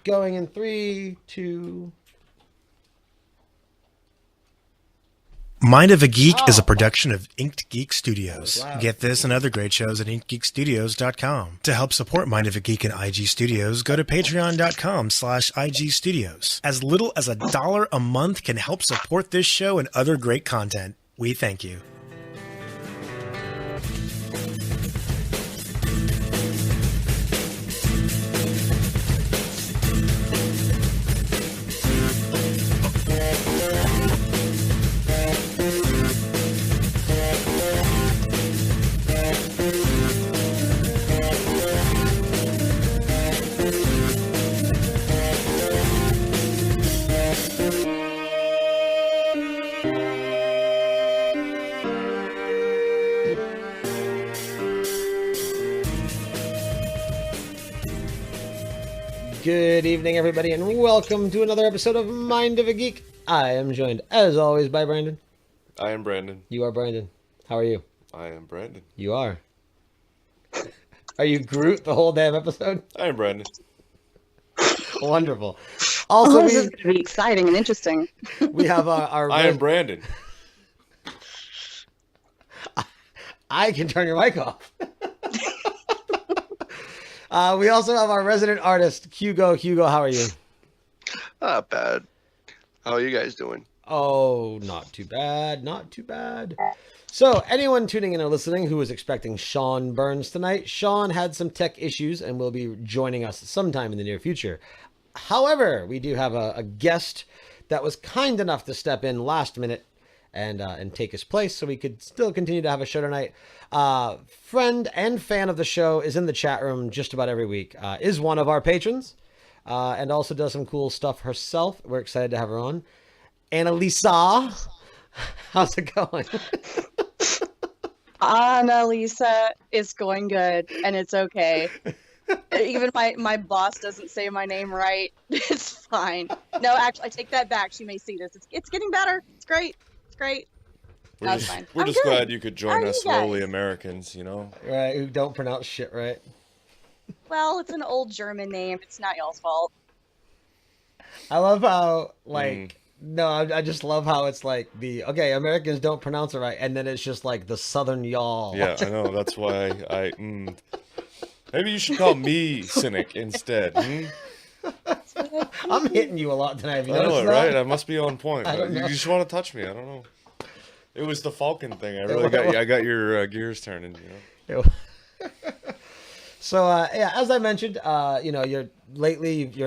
going in 3, 2. Mind of a Geek is a production of Inked Geek Studios. Get this and other great shows at inkedgeekstudios.com. To help support Mind of a Geek and IG Studios, go to patreon.com/IG Studios. As little as $1 a month can help support this show and other great content. We thank you. Good evening, everybody, and welcome to another episode of Mind of a Geek. I am joined, as always, by Brandon. I am Brandon. You are Brandon. How are you? I am Brandon. You are. Are you Groot the whole damn episode? I am Brandon. Wonderful. Also, this is going to be exciting and interesting. We have our I am Brandon. I can turn your mic off. We also have our resident artist, Hugo. Hugo, how are you? Not bad. How are you guys doing? Oh, not too bad. Not too bad. So, anyone tuning in or listening who was expecting Sean Burns tonight, Sean had some tech issues and will be joining us sometime in the near future. However, we do have a guest that was kind enough to step in last minute and take his place so we could still continue to have a show tonight. Friend and fan of the show, is in the chat room just about every week, is one of our patrons, and also does some cool stuff herself. We're excited to have her on. Annaliese, how's it going? Annaliese, it's going good, and it's okay. Even my boss doesn't say my name right. It's fine. No, actually, I take that back. She may see this. It's getting better. It's great. It's great. We're just glad you could join us lowly Americans, you know? Right, who don't pronounce shit right. Well, it's an old German name. It's not y'all's fault. I love how, no, I just love how it's like okay, Americans don't pronounce it right, and then it's just like the Southern y'all. Yeah, I know. That's why maybe you should call me cynic instead. I'm hitting you a lot tonight. I know it, right? I must be on point. You just want to touch me. I don't know. It was the Falcon thing. I got your gears turning, you know. So as I mentioned, you're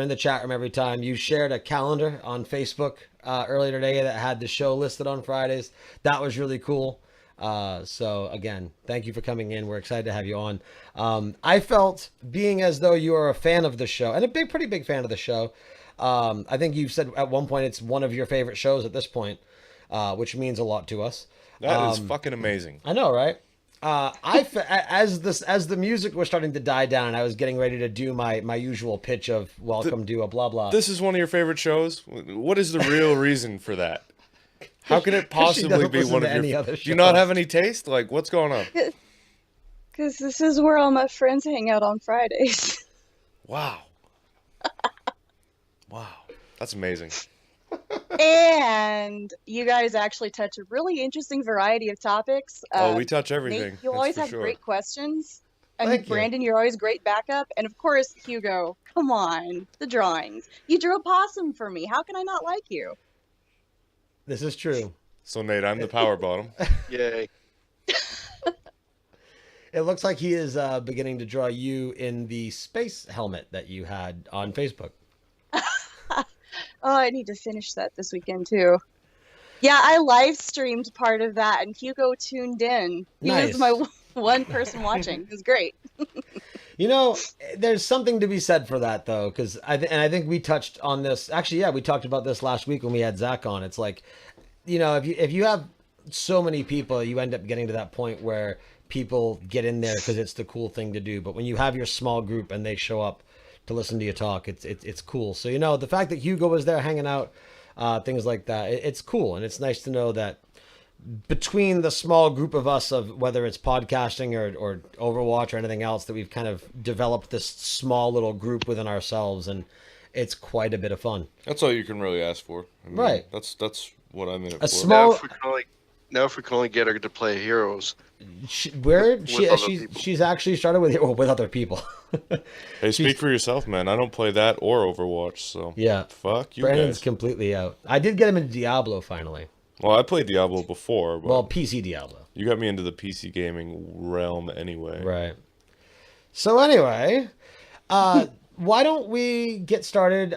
in the chat room every time. You shared a calendar on Facebook earlier today that had the show listed on Fridays. That was really cool. So again, thank you for coming in. We're excited to have you on. I felt, being as though you are a fan of the show and pretty big fan of the show. I think you said at one point it's one of your favorite shows at this point. Which means a lot to us. That is fucking amazing. I know, right? As the music was starting to die down, and I was getting ready to do my usual pitch of welcome to a blah blah. This is one of your favorite shows. What is the real reason for that? How can it possibly be one of your? Do you not have any taste? Like, what's going on? Because this is where all my friends hang out on Fridays. Wow. Wow, that's amazing. And you guys actually touch a really interesting variety of topics. We touch everything. Nate, you always have great questions. Thank you. Brandon, you're always great backup. And of course, Hugo, come on, the drawings. You drew a possum for me. How can I not like you? This is true. So Nate, I'm the power bottom. Yay. It looks like he is beginning to draw you in the space helmet that you had on Facebook. Oh, I need to finish that this weekend too. Yeah, I live streamed part of that, and Hugo tuned in. He was my one person watching. It was great. You know, there's something to be said for that, though, because I think we touched on this. Actually, yeah, we talked about this last week when we had Zach on. It's like, you know, if you have so many people, you end up getting to that point where people get in there because it's the cool thing to do. But when you have your small group and they show up to listen to you talk, it's cool. So, you know, the fact that Hugo was there hanging out, things like that, it's cool. And it's nice to know that between the small group of us, of whether it's podcasting or Overwatch or anything else, that we've kind of developed this small little group within ourselves. And it's quite a bit of fun. That's all you can really ask for. I mean, Right. That's what I'm in it A for. small. Now if we can only get her to play Heroes. She's actually started with other people. Hey, speak for yourself, man. I don't play that or Overwatch, so yeah. fuck you Brandon's guys. completely out. I did get him into Diablo finally. Well, I played Diablo before, but Well, PC Diablo. you got me into the PC gaming realm anyway. Right. So anyway, why don't we get started?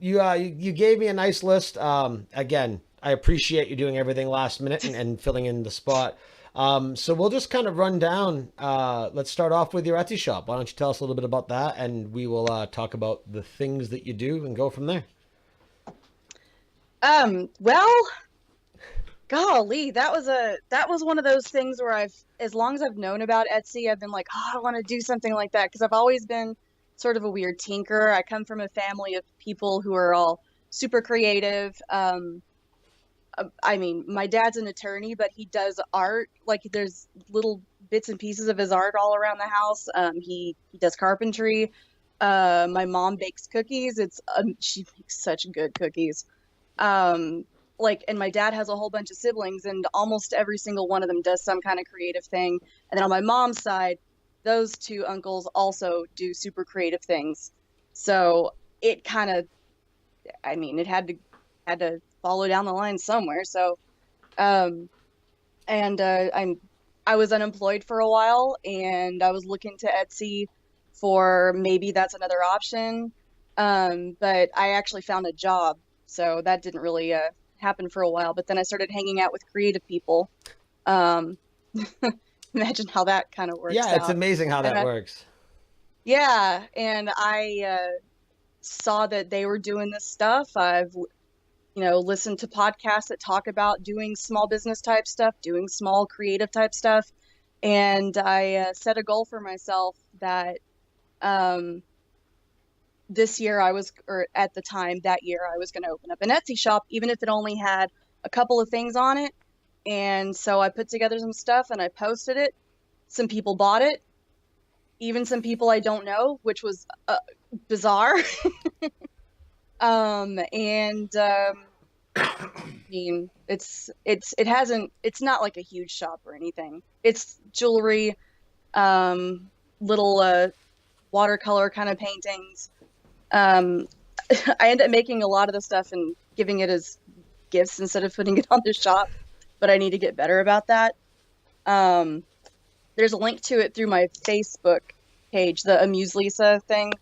You gave me a nice list. Again, I appreciate you doing everything last minute and filling in the spot. So we'll just kind of run down. Let's start off with your Etsy shop. Why don't you tell us a little bit about that, and we will talk about the things that you do and go from there. Well, golly, that was one of those things where as long as I've known about Etsy, I've been like, oh, I want to do something like that, because I've always been sort of a weird tinkerer. I come from a family of people who are all super creative. I mean, my dad's an attorney, but he does art. Like, there's little bits and pieces of his art all around the house. He does carpentry. My mom bakes cookies. She makes such good cookies. And my dad has a whole bunch of siblings, and almost every single one of them does some kind of creative thing. And then on my mom's side, those two uncles also do super creative things. So it kind of, I mean, it had to follow down the line somewhere. So, I was unemployed for a while, and I was looking to Etsy for maybe that's another option. But I actually found a job, so that didn't really happen for a while. But then I started hanging out with creative people. Imagine how that kind of works out. Yeah, it's amazing how that works. Yeah, and I saw that they were doing this stuff. I've listened to podcasts that talk about doing small business type stuff, doing small creative type stuff. And I set a goal for myself that this year that year I was going to open up an Etsy shop, even if it only had a couple of things on it. And so I put together some stuff and I posted it. Some people bought it, even some people I don't know, which was bizarre. I mean, it's not like a huge shop or anything. It's jewelry, little watercolor kind of paintings. I end up making a lot of the stuff and giving it as gifts instead of putting it on the shop, but I need to get better about that. There's a link to it through my Facebook page, the Amuselise thing.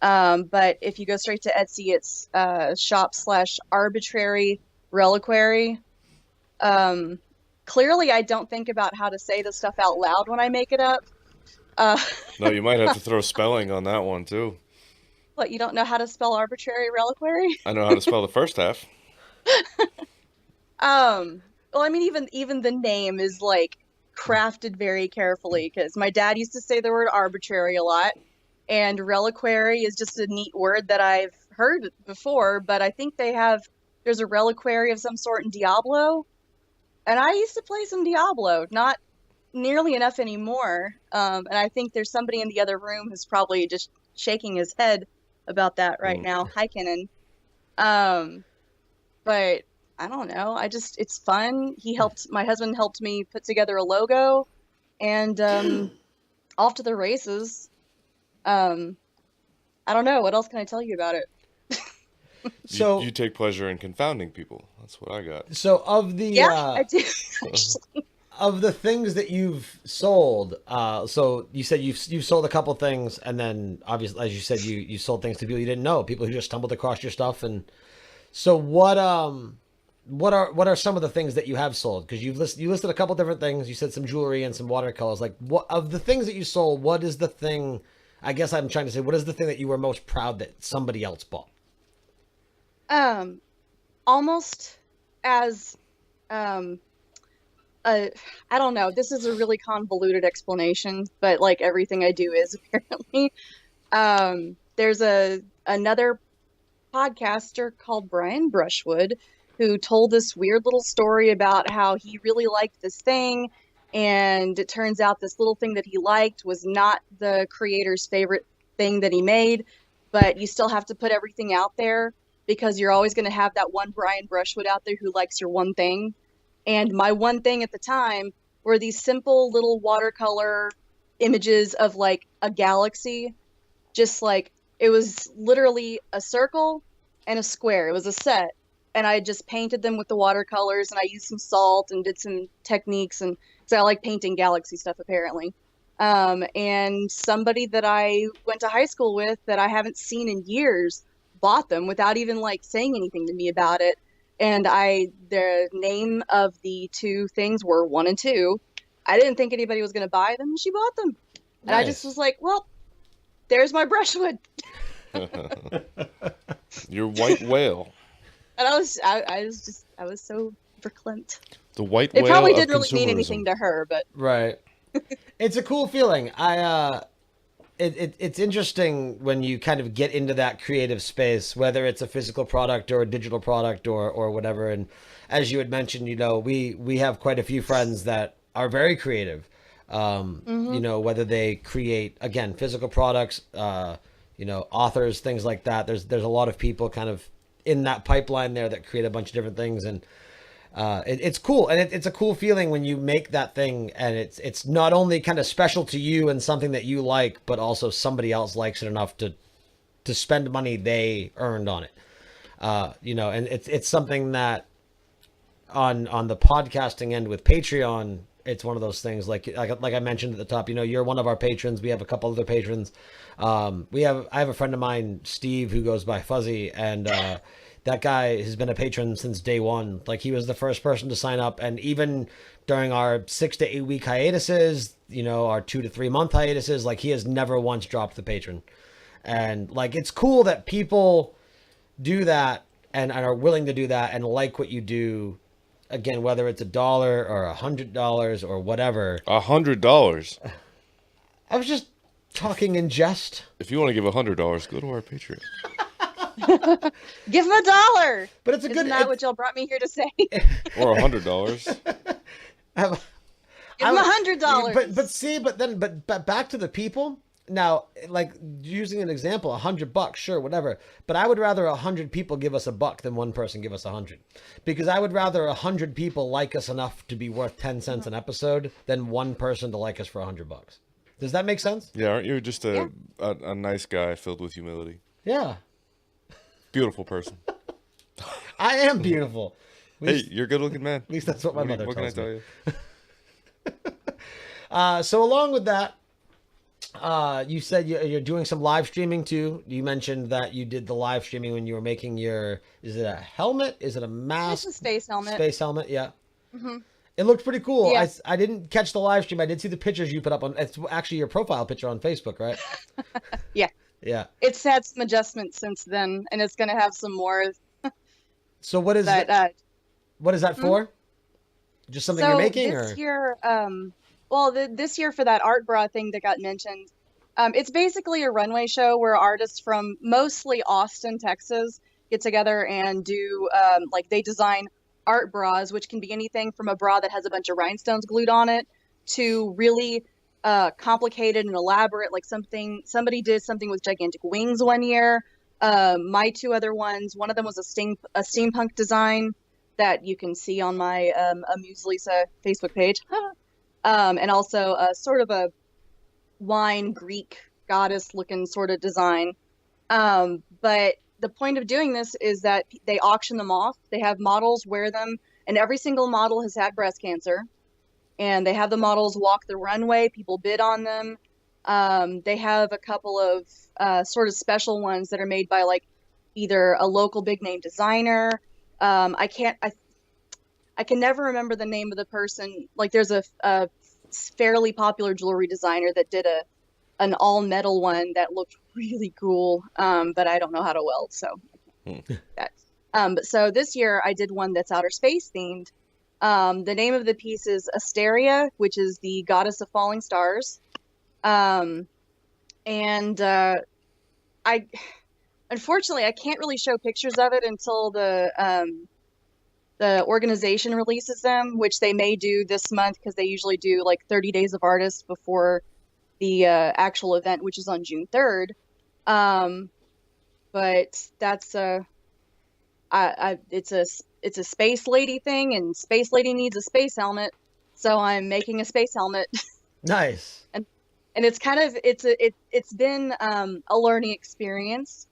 But if you go straight to Etsy, it's shop/arbitrary reliquary. Clearly, I don't think about how to say the stuff out loud when I make it up. No, you might have to throw spelling on that one too. What, you don't know how to spell arbitrary reliquary? I know how to spell the first half. Well, I mean, even the name is like crafted very carefully, because my dad used to say the word arbitrary a lot, and reliquary is just a neat word that I've heard before, but I think there's a reliquary of some sort in Diablo, and I used to play some Diablo, not nearly enough anymore, and I think there's somebody in the other room who's probably just shaking his head about that right now. Hi, Kenan. But I don't know. It's fun. My husband helped me put together a logo, and off to the races. I don't know. What else can I tell you about it? So you take pleasure in confounding people. That's what I got. So of the I do actually. Of the things that you've sold, so you said you've sold a couple things, and then obviously, as you said, you sold things to people you didn't know, people who just stumbled across your stuff. And so what are some of the things that you have sold? Because you listed a couple different things. You said some jewelry and some watercolors. Like, what of the things that you sold? What is the thing? I guess I'm trying to say, what is the thing that you were most proud that somebody else bought? Almost as I don't know. This is a really convoluted explanation, but like everything I do is apparently. There's another podcaster called Brian Brushwood who told this weird little story about how he really liked this thing, and it turns out this little thing that he liked was not the creator's favorite thing that he made, but you still have to put everything out there because you're always going to have that one Brian Brushwood out there who likes your one thing. And my one thing at the time were these simple little watercolor images of like a galaxy. Just like, it was literally a circle and a square. It was a set. And I just painted them with the watercolors, and I used some salt and did some techniques, and so I like painting galaxy stuff apparently. And somebody that I went to high school with that I haven't seen in years bought them without even like saying anything to me about it. And the name of the two things were 1 and 2. I didn't think anybody was going to buy them. She bought them. And Nice. I just was like, well, there's my brushwood. Your white whale. And I was so verklempt. The white It whale probably of didn't really mean consumerism. anything to her, but Right. It's a cool feeling. It's interesting when you kind of get into that creative space, whether it's a physical product or a digital product or whatever. And as you had mentioned, you know, we have quite a few friends that are very creative. You know, whether they create, again, physical products, you know, authors, things like that. There's a lot of people kind of in that pipeline there that create a bunch of different things, and it's cool, and it's a cool feeling when you make that thing, and it's not only kind of special to you and something that you like, but also somebody else likes it enough to spend money they earned on it. You know, and it's something that on the podcasting end with Patreon, it's one of those things like I mentioned at the top. You know, you're one of our patrons. We have a couple other patrons. I have a friend of mine, Steve, who goes by Fuzzy, and that guy has been a patron since day one. Like, he was the first person to sign up, and even during our 6 to 8 week hiatuses, you know, our 2 to 3 month hiatuses, like, he has never once dropped the patron. And like, it's cool that people do that and are willing to do that and like what you do. Again, whether it's $1 or $100 or whatever. $100. I was just talking in jest. If you want to give $100, go to our Patreon. give him $1. But it's a Isn't good. that what y'all brought me here to say? Or $100. Give him $100. But back to the people. Now, like, using an example, $100, sure, whatever. But I would rather 100 people give us $1 than one person give us 100, because I would rather 100 people like us enough to be worth 10 cents an episode than one person to like us for $100. Does that make sense? Yeah, aren't you just a nice guy filled with humility? Yeah. Beautiful person. I am beautiful. Hey, you're a good-looking man. At least that's what my mother What tells can I me. tell you? So along with that, you said you're doing some live streaming too. You mentioned that you did the live streaming when you were making your, is it a helmet? Is it a mask? It's a space helmet. Space helmet, yeah. Mm-hmm. It looked pretty cool. Yeah. I didn't catch the live stream. I did see the pictures you put up on, it's actually your profile picture on Facebook, right? Yeah. Yeah. It's had some adjustments since then, and it's going to have some more. So what is that? What is that for? Just something you're making, this or? year, this year for that art bra thing that got mentioned, it's basically a runway show where artists from mostly Austin, Texas, get together and do like, they design art bras, which can be anything from a bra that has a bunch of rhinestones glued on it to really complicated and elaborate, like somebody did something with gigantic wings one year. My two other ones, one of them was a steampunk design that you can see on my Amuselise Facebook page. And also a sort of a wine Greek goddess looking sort of design. But the point of doing this is that they auction them off. They have models wear them, and every single model has had breast cancer. And they have the models walk the runway. People bid on them. They have a couple of sort of special ones that are made by like either a local big name designer. I can never remember the name of the person. Like, there's a fairly popular jewelry designer that did an all metal one that looked really cool. But I don't know how to weld, so that. But so this year I did one that's outer space themed. The name of the piece is Asteria, which is the goddess of falling stars. And unfortunately I can't really show pictures of it until the organization releases them, which they may do this month because they usually do like 30 days of artists before the actual event, which is on June 3rd. but that's it's a space lady thing, and space lady needs a space helmet, so I'm making a space helmet. Nice. And it's kind of it's been a learning experience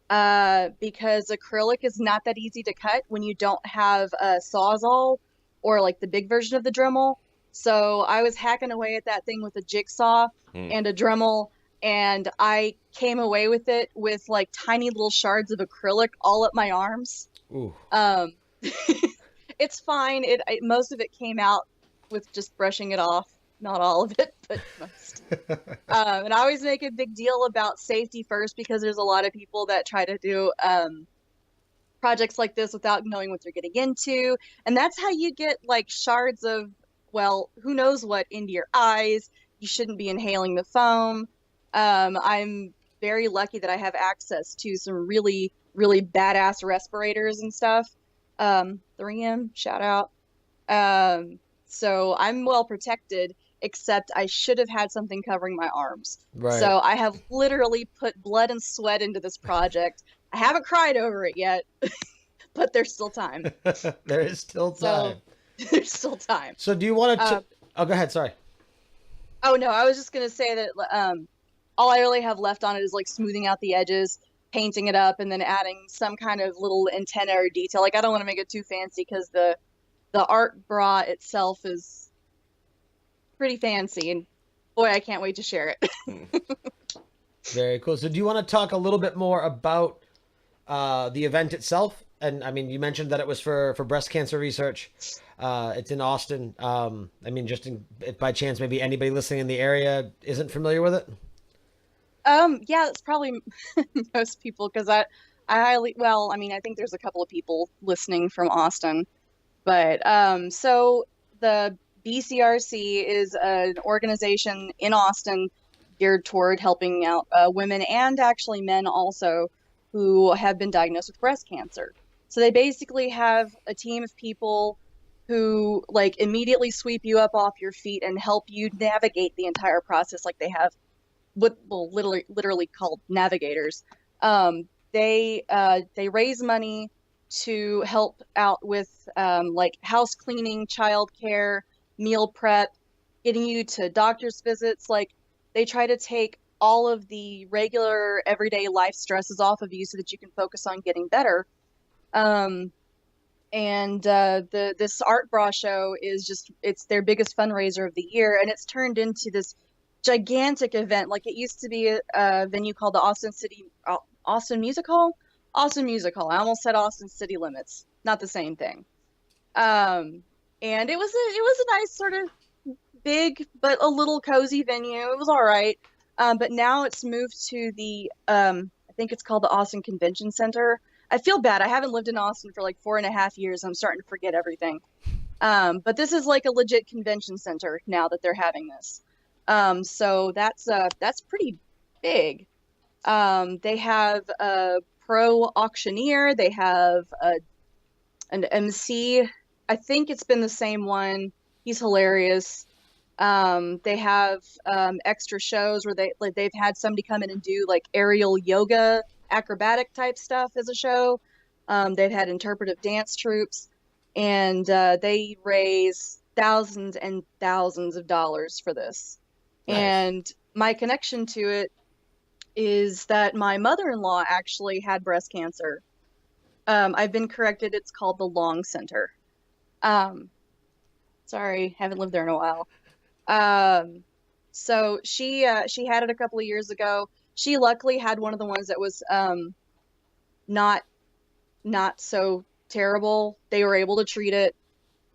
because acrylic is not that easy to cut when you don't have a Sawzall or like the big version of the Dremel. So I was hacking away at that thing with a jigsaw and a Dremel, and I came away with it with like tiny little shards of acrylic all up my arms. Ooh. It's fine. Most of it came out with just brushing it off. Not all of it, but most. And I always make a big deal about safety first, because there's a lot of people that try to do projects like this without knowing what they're getting into. And that's how you get like shards of, well, who knows what into your eyes. You shouldn't be inhaling the foam. I'm very lucky that I have access to some really, really badass respirators and stuff. 3M, shout out. So I'm well protected, except I should have had something covering my arms. Right. So I have literally put blood and sweat into this project. I haven't cried over it yet, but there's still time. There is still time. So, there's still time. So do you want to... oh, go ahead. Sorry. Oh, no. I was just going to say that all I really have left on it is like smoothing out the edges, painting it up, and then adding some kind of little antenna or detail. Like, I don't want to make it too fancy because the art bra itself is pretty fancy, and boy, I can't wait to share it. Very cool. So do you want to talk a little bit more about the event itself? And I mean, you mentioned that it was for breast cancer research. It's in Austin. I mean, just if by chance maybe anybody listening in the area isn't familiar with it. Yeah, it's probably most people, because I think there's a couple of people listening from Austin, but so the BCRC is an organization in Austin geared toward helping out women and actually men also who have been diagnosed with breast cancer. So they basically have a team of people who like immediately sweep you up off your feet and help you navigate the entire process, like they have what will literally called navigators. They raise money to help out with like house cleaning, childcare, meal prep, getting you to doctor's visits. Like they try to take all of the regular everyday life stresses off of you so that you can focus on getting better. This art bra show is it's their biggest fundraiser of the year, and it's turned into this gigantic event. Like it used to be a venue called the Austin Music Hall. I almost said Austin City Limits. Not the same thing. And it was a nice sort of big but a little cozy venue. It was all right. But now it's moved to the I think it's called the Austin Convention Center. I feel bad. I haven't lived in Austin for like 4.5 years. I'm starting to forget everything. But this is like a legit convention center now that they're having this. So that's pretty big. They have a pro auctioneer. They have an MC. I think it's been the same one. He's hilarious. They have extra shows where they've had somebody come in and do like aerial yoga, acrobatic type stuff as a show. They've had interpretive dance troupes, and they raise thousands and thousands of dollars for this. Nice. And my connection to it is that my mother-in-law actually had breast cancer. I've been corrected. It's called the Long Center. Sorry, haven't lived there in a while. So she had it a couple of years ago. She luckily had one of the ones that was not so terrible. They were able to treat it.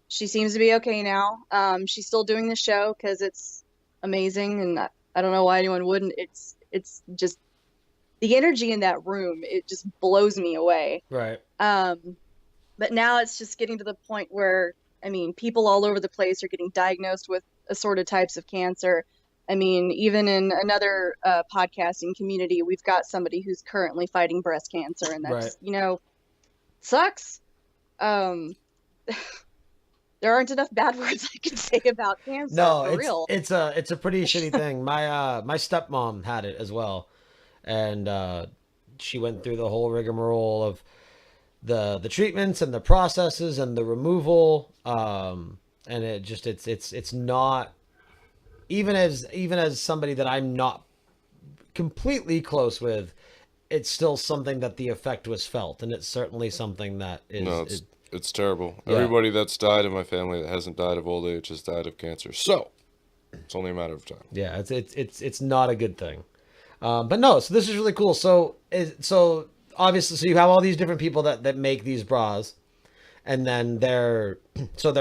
She seems to be okay now. She's still doing the show because it's amazing, and I don't know why anyone wouldn't. It's just the energy in that room. It just blows me away. Right. But now it's just getting to the point where, I mean, people all over the place are getting diagnosed with assorted types of cancer. I mean, even in another podcasting community, we've got somebody who's currently fighting breast cancer, and that's, right. Sucks. There aren't enough bad words I can say about cancer. No, for real. It's a pretty shitty thing. My stepmom had it as well, and she went through the whole rigmarole of the treatments and the processes and the removal. And it's not, even as somebody that I'm not completely close with, it's still something that the effect was felt, and it's certainly something that is. No, it's terrible. Yeah. Everybody that's died in my family that hasn't died of old age has died of cancer. So it's only a matter of time. Yeah, it's not a good thing. But no, so this is really cool. So obviously, so you have all these different people that make these bras, and then they're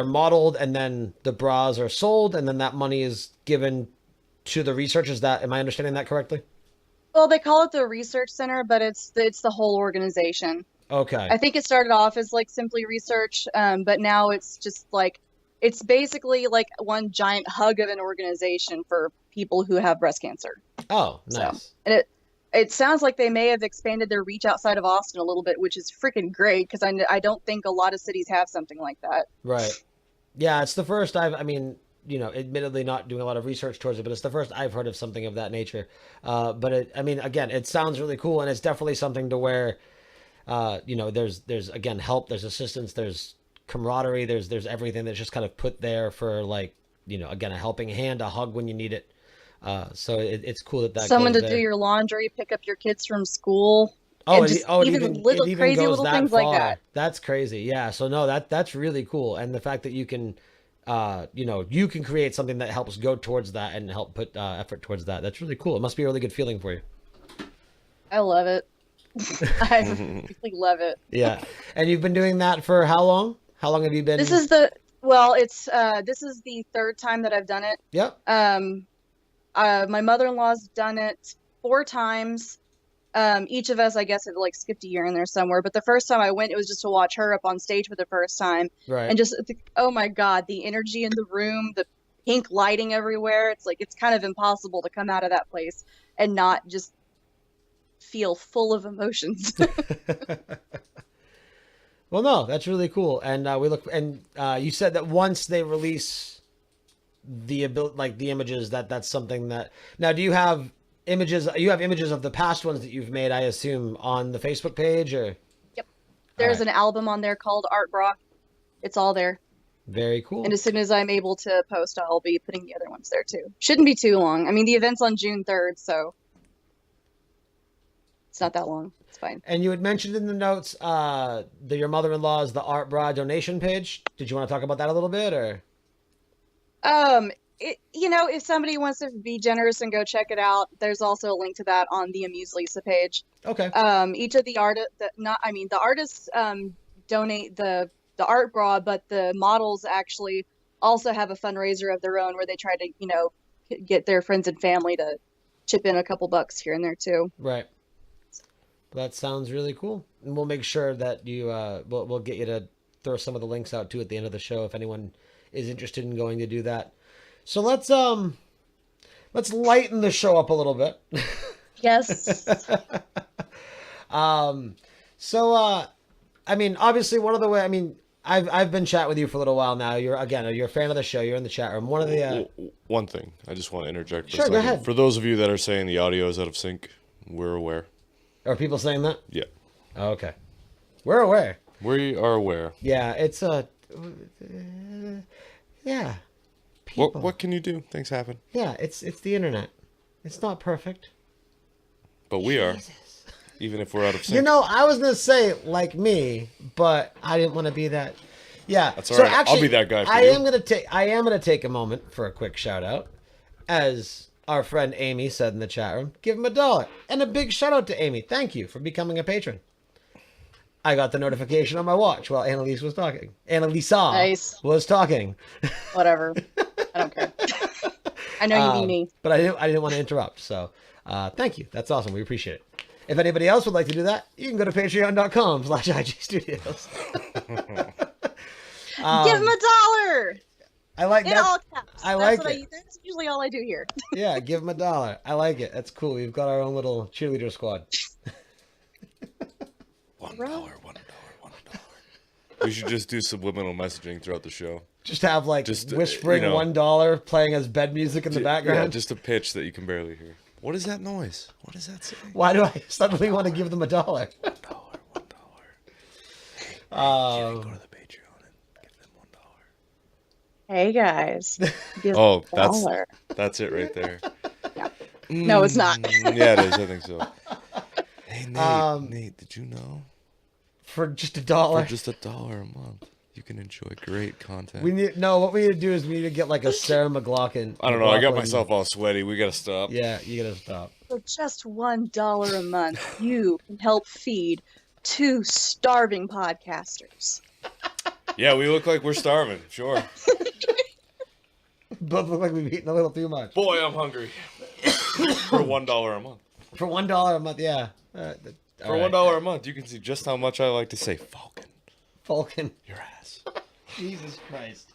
modeled, and then the bras are sold, and then that money is given to the researchers. Am I understanding that correctly? Well, they call it the research center, but it's the whole organization. Okay. I think it started off as like simply research, but now it's just like, it's basically like one giant hug of an organization for people who have breast cancer. Oh, nice. So, and it sounds like they may have expanded their reach outside of Austin a little bit, which is freaking great, because I don't think a lot of cities have something like that. Right. Yeah, it's the first admittedly not doing a lot of research towards it, but it's the first I've heard of something of that nature. But again, it sounds really cool, and it's definitely something to where, there's again help, there's assistance, there's camaraderie, there's everything that's just kind of put there for, like, again, a helping hand, a hug when you need it. So it's cool that someone to goes do there. your laundry, pick up your kids from school. Oh, and even crazy goes little that things far. like that. That's crazy. Yeah. So no, that's really cool, and the fact that you can, you can create something that helps go towards that and help put effort towards that. That's really cool. It must be a really good feeling for you. I love it. I really love it. Yeah. And you've been doing that for how long? How long have you been? This is the third time that I've done it. Yep. My mother-in-law's done it 4 times. Each of us, I guess, had like skipped a year in there somewhere. But the first time I went, it was just to watch her up on stage for the first time. Right. And just, oh my God, the energy in the room, the pink lighting everywhere. It's like, it's kind of impossible to come out of that place and not just feel full of emotions. Well, no, that's really cool. And you said that once they release the images, that's something that, now do you have images? You have images of the past ones that you've made, I assume, on the Facebook page, or? Yep. There's an album on there called Art Bra. It's all there. Very cool. And as soon as I'm able to post, I'll be putting the other ones there too. Shouldn't be too long. I mean, the event's on June 3rd, so it's not that long. It's fine. And you had mentioned in the notes your mother-in-law's the Art Bra donation page. Did you want to talk about that a little bit, or? If somebody wants to be generous and go check it out, there's also a link to that on the Amuselise page. Okay. Each of the artists donate the art bra, but the models actually also have a fundraiser of their own where they try to, get their friends and family to chip in a couple bucks here and there too. Right. That sounds really cool. And we'll make sure that you, we'll get you to throw some of the links out too at the end of the show if anyone is interested in going to do that. So let's lighten the show up a little bit. Yes. Obviously one of the way, I've been chatting with you for a little while now. You're a fan of the show. You're in the chat room. One of the one thing I just want to interject. Sure, go ahead. For those of you that are saying the audio is out of sync, we're aware. Are people saying that? Yeah. Oh, okay. We're aware. We are aware. Yeah, it's yeah. People. What can you do? Things happen. Yeah, it's the internet. It's not perfect. But we are. Even if we're out of sync. I was gonna say like me, but I didn't want to be that. Yeah, that's all right. Actually, I'll be that guy for you. I am gonna take a moment for a quick shout out, as our friend Amy said in the chat room. Give him $1, and a big shout out to Amy. Thank you for becoming a patron. I got the notification on my watch while Annaliese was talking. Annaliese was talking. Whatever. I don't care. I know you mean me. But I didn't want to interrupt. So thank you. That's awesome. We appreciate it. If anybody else would like to do that, you can go to patreon.com/IGstudios. Give him $1. I like in that. All caps. I like it. That's usually all I do here. Yeah, give him $1. I like it. That's cool. We've got our own little cheerleader squad. $1. We should just do subliminal messaging throughout the show. Just have whispering $1 playing as bed music in the background. Yeah, just a pitch that you can barely hear. What is that noise? What does that say? Why do I suddenly want to give them $1? $1. Hey, Jimmy, go to the Patreon and give them $1. Hey guys. Oh, that's it right there. Yeah. No, it's not. Yeah, it is. I think so. Hey, Nate, did you know? For just $1. For just $1 a month, you can enjoy great content. What we need to do is we need to get like a Sarah McLachlan. I don't know. I got myself all sweaty. We got to stop. Yeah, you got to stop. For just $1 a month, you can help feed 2 starving podcasters. Yeah, we look like we're starving. Sure. Both look like we've eaten a little too much. Boy, I'm hungry. For $1 a month. For $1 a month, yeah. For $1 a month, you can see just how much I like to say Falcon. Your ass. Jesus Christ.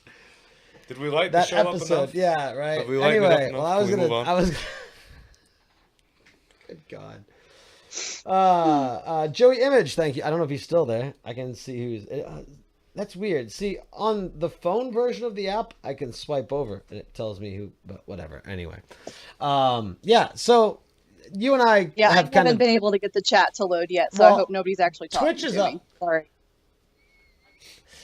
Did we light That the show episode, up enough? yeah, right. Have we lightened it up Anyway, enough? well, I was Good God. Joey Image, thank you. I don't know if he's still there. I can see who's. That's weird. See, on the phone version of the app, I can swipe over and it tells me who. But whatever. Anyway, yeah. So you and I have haven't been able to get the chat to load yet, so I hope nobody's actually talking. Twitch is to up. me. Sorry.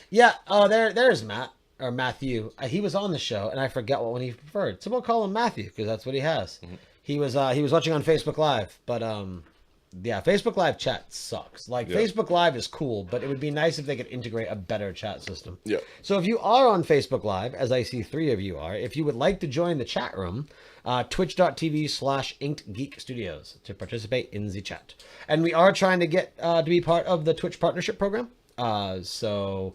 Yeah. Oh, there's Matt or Matthew. He was on the show, and I forget what one he preferred. So we'll call him Matthew because that's what he has. Mm-hmm. He was watching on Facebook Live, but yeah, Facebook Live chat sucks. Like Facebook Live is cool, but it would be nice if they could integrate a better chat system. Yeah. So if you are on Facebook Live, as I see 3 of you are, if you would like to join the chat room, twitch.tv/InkedGeekStudios to participate in the chat. And we are trying to get to be part of the Twitch partnership program. So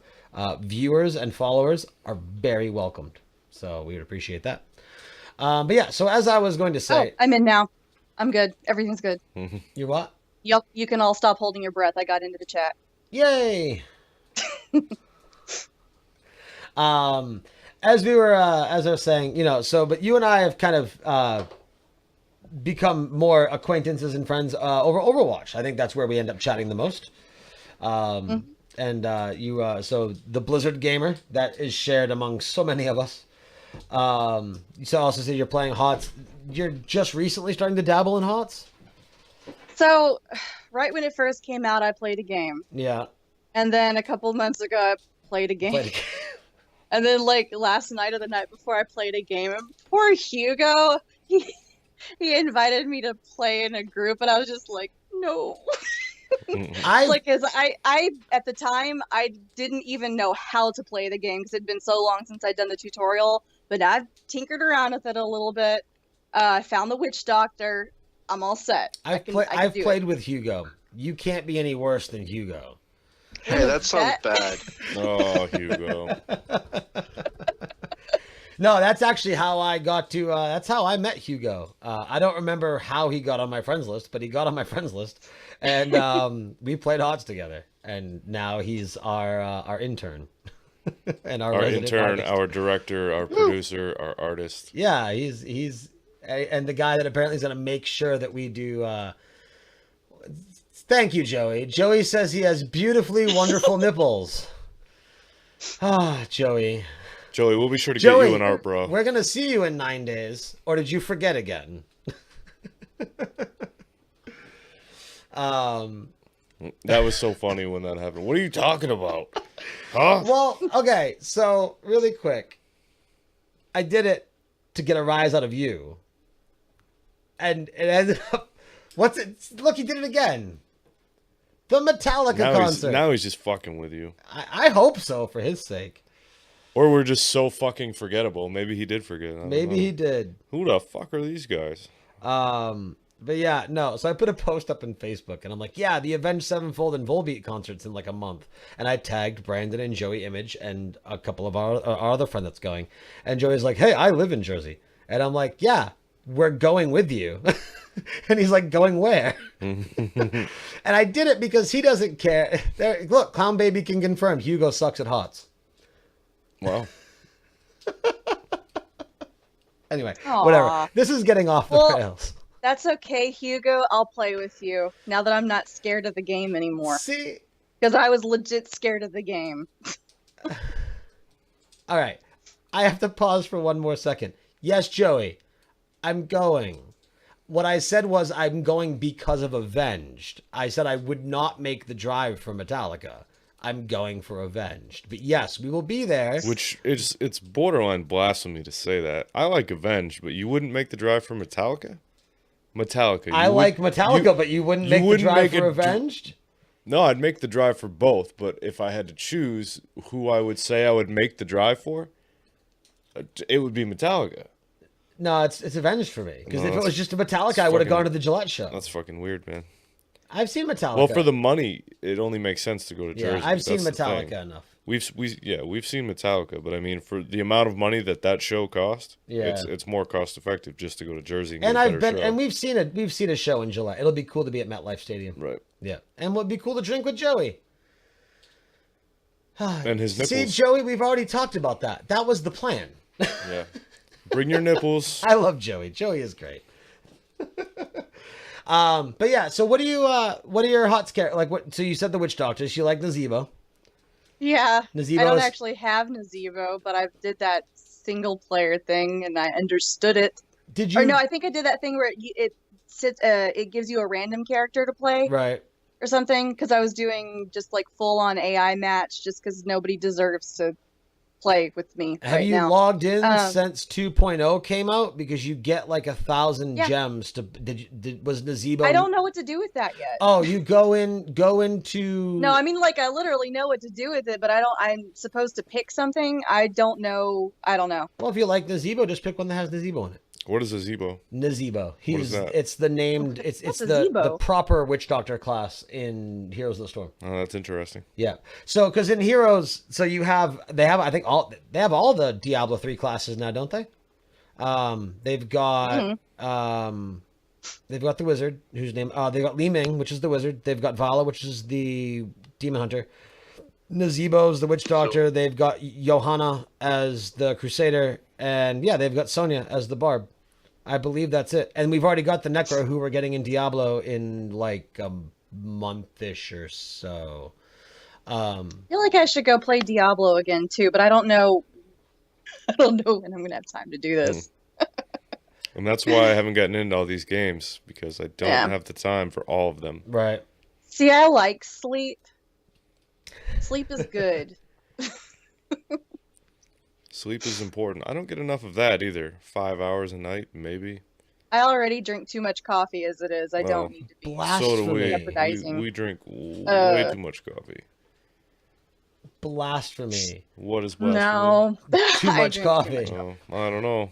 viewers and followers are very welcomed. So we would appreciate that. But yeah, so as I was going to say... Oh, I'm in now. I'm good. Everything's good. Mm-hmm. You're what? Yep. You can all stop holding your breath. I got into the chat. Yay! As we were, as I was saying, but you and I have kind of become more acquaintances and friends over Overwatch. I think that's where we end up chatting the most. And so the Blizzard gamer that is shared among so many of us. You also said you're playing HOTS. You're just recently starting to dabble in HOTS? So, right when it first came out, I played a game. Yeah. And then a couple months ago, I played a game. And then, last night or the night before, I played a game. And poor Hugo, he invited me to play in a group, and I was just like, no. I at the time, I didn't even know how to play the game because it'd been so long since I'd done the tutorial. But I've tinkered around with it a little bit. I found the witch doctor. I'm all set. I've played with Hugo. You can't be any worse than Hugo. Hey, that sounds bad. Oh, Hugo. No, that's actually how I got to. That's how I met Hugo. I don't remember how he got on my friends list, but he got on my friends list, and we played HOTS together. And now he's our intern. And our intern, artist. our director, our producer, our artist. Yeah, he's and the guy that apparently is going to make sure that we do. Thank you, Joey. Joey says he has beautifully wonderful nipples. Ah, Joey. Joey, we'll be sure to get you an art, bro. We're going to see you in 9 days. Or did you forget again? That was so funny when that happened. What are you talking about? Huh? Well, okay. So, really quick. I did it to get a rise out of you. And it ended up... What's it? Look, he did it again. The Metallica concert. Now he's just fucking with you. I hope so, for his sake. Or we're just so fucking forgettable. Maybe he did forget. Maybe he did. Who the fuck are these guys? But yeah, no. So I put a post up on Facebook, and I'm like, yeah, the Avenged Sevenfold and Volbeat concert's in like a month. And I tagged Brandon and Joey Image and a couple of our other friend that's going. And Joey's like, hey, I live in Jersey. And I'm like, yeah, we're going with you. And he's like, going where? And I did it because he doesn't care. There, look, Clown Baby can confirm Hugo sucks at HOTS. Wow. Anyway, Aww. Whatever. This is getting off the rails. That's okay, Hugo. I'll play with you now that I'm not scared of the game anymore. See? Because I was legit scared of the game. All right. I have to pause for one more second. Yes, Joey, I'm going. What I said was I'm going because of Avenged. I said I would not make the drive for Metallica. I'm going for Avenged. But yes, we will be there. Which it's borderline blasphemy to say that. I like Avenged, but you wouldn't make the drive for Metallica? Metallica. I like Metallica, but you wouldn't make the drive for Avenged? No, I'd make the drive for both, but if I had to choose who I would say I would make the drive for, it would be Metallica. No, it's Avenged for me. Because if it was just a Metallica, I would have gone to the Gillette show. That's fucking weird, man. I've seen Metallica. Well, for the money, it only makes sense to go to Jersey. Yeah, I've seen Metallica enough. We've seen Metallica, but I mean, for the amount of money that show cost, it's more cost effective just to go to Jersey. And we've seen a show in July. It'll be cool to be at MetLife Stadium. Right. Yeah, and would be cool to drink with Joey. And his nipples. See, Joey, we've already talked about that. That was the plan. Yeah. Bring your nipples. I love Joey. Joey is great. But yeah, so what are your hot scare like? What? So you said the witch doctors. You like Nazebo? Yeah. Nazebo I don't actually have Nazebo, but I did that single player thing and I understood it. Did you? Or no, I think I did that thing where it gives you a random character to play, right? Or something. Because I was doing just like full on AI match, just because nobody deserves to play with me. Have you logged in since 2.0 came out? Because you get like 1,000 gems to. Was Nazebo? I don't know what to do with that yet. Oh, you go into. No, I mean like I literally know what to do with it, but I don't. I'm supposed to pick something. I don't know. Well, if you like Nazebo, just pick one that has Nazebo in it. What is a Zebo? Nazebo. What is that? It's the named. It's the proper witch doctor class in Heroes of the Storm. Oh, that's interesting. Yeah. So because in Heroes, so they have all the Diablo 3 classes now, don't they? They've got the wizard whose name they've got Li Ming, which is the wizard. They've got Vala, which is the demon hunter. Nazebo's the witch doctor. They've got Johanna as the crusader, and yeah, they've got Sonya as the barb. I believe that's it. And we've already got the Necro, who we're getting in Diablo in like a month-ish or so. I feel like I should go play Diablo again too, but I don't know. I don't know when I'm gonna have time to do this. And that's why I haven't gotten into all these games, because I don't have the time for all of them. Right. See, I like sleep. Sleep is good. Sleep is important. I don't get enough of that either. 5 hours a night, maybe. I already drink too much coffee as it is. I don't need to be So do we. jeopardizing. We drink way too much coffee. Blasphemy. What is blasphemy? No. Too much coffee. Oh, I don't know.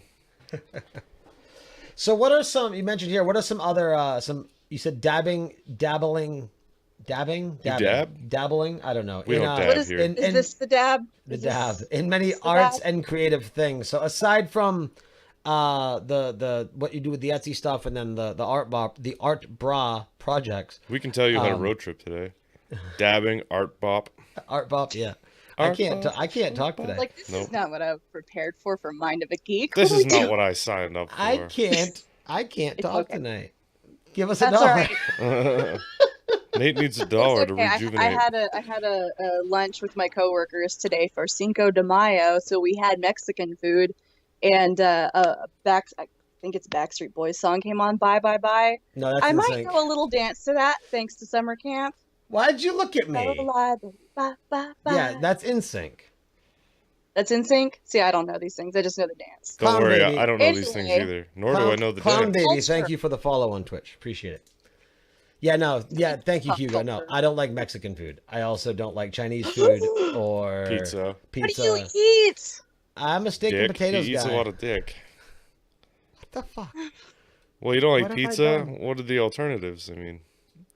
So what are some, you mentioned here, what are some other, you said dabbling? Dabbling? I don't know. We don't dab here. Is this the dab? The dab. In many arts and creative things. So aside from the what you do with the Etsy stuff and then the art bra projects. We can tell you had a road trip today. Dabbing, art bop. Art bop, yeah. I can't talk today. Like this is not what I prepared for Mind of a Geek. This is not what I signed up for. I can't talk tonight. Give us That's $1. All right. Nate needs $1 to rejuvenate. I had a lunch with my coworkers today for Cinco de Mayo, so we had Mexican food, and I think it's Backstreet Boys song came on. Bye bye bye. No, that's I might NSYNC. do a little dance to that thanks to summer camp. Why'd you look at me? Bye, bye, bye. Yeah, that's NSYNC. That's NSYNC? See, I don't know these things. I just know the dance. Don't Clown worry, Baby. I don't know these things either. Nor do I know the Clown dance. Baby, thank you for the follow on Twitch. Appreciate it. Thank you, Hugo. No, I don't like Mexican food. I also don't like Chinese food or Pizza. What do you eat? I'm a steak and potatoes He eats guy. a lot of dick. What the fuck? Well, you don't like What have I pizza? done? What are the alternatives? I mean,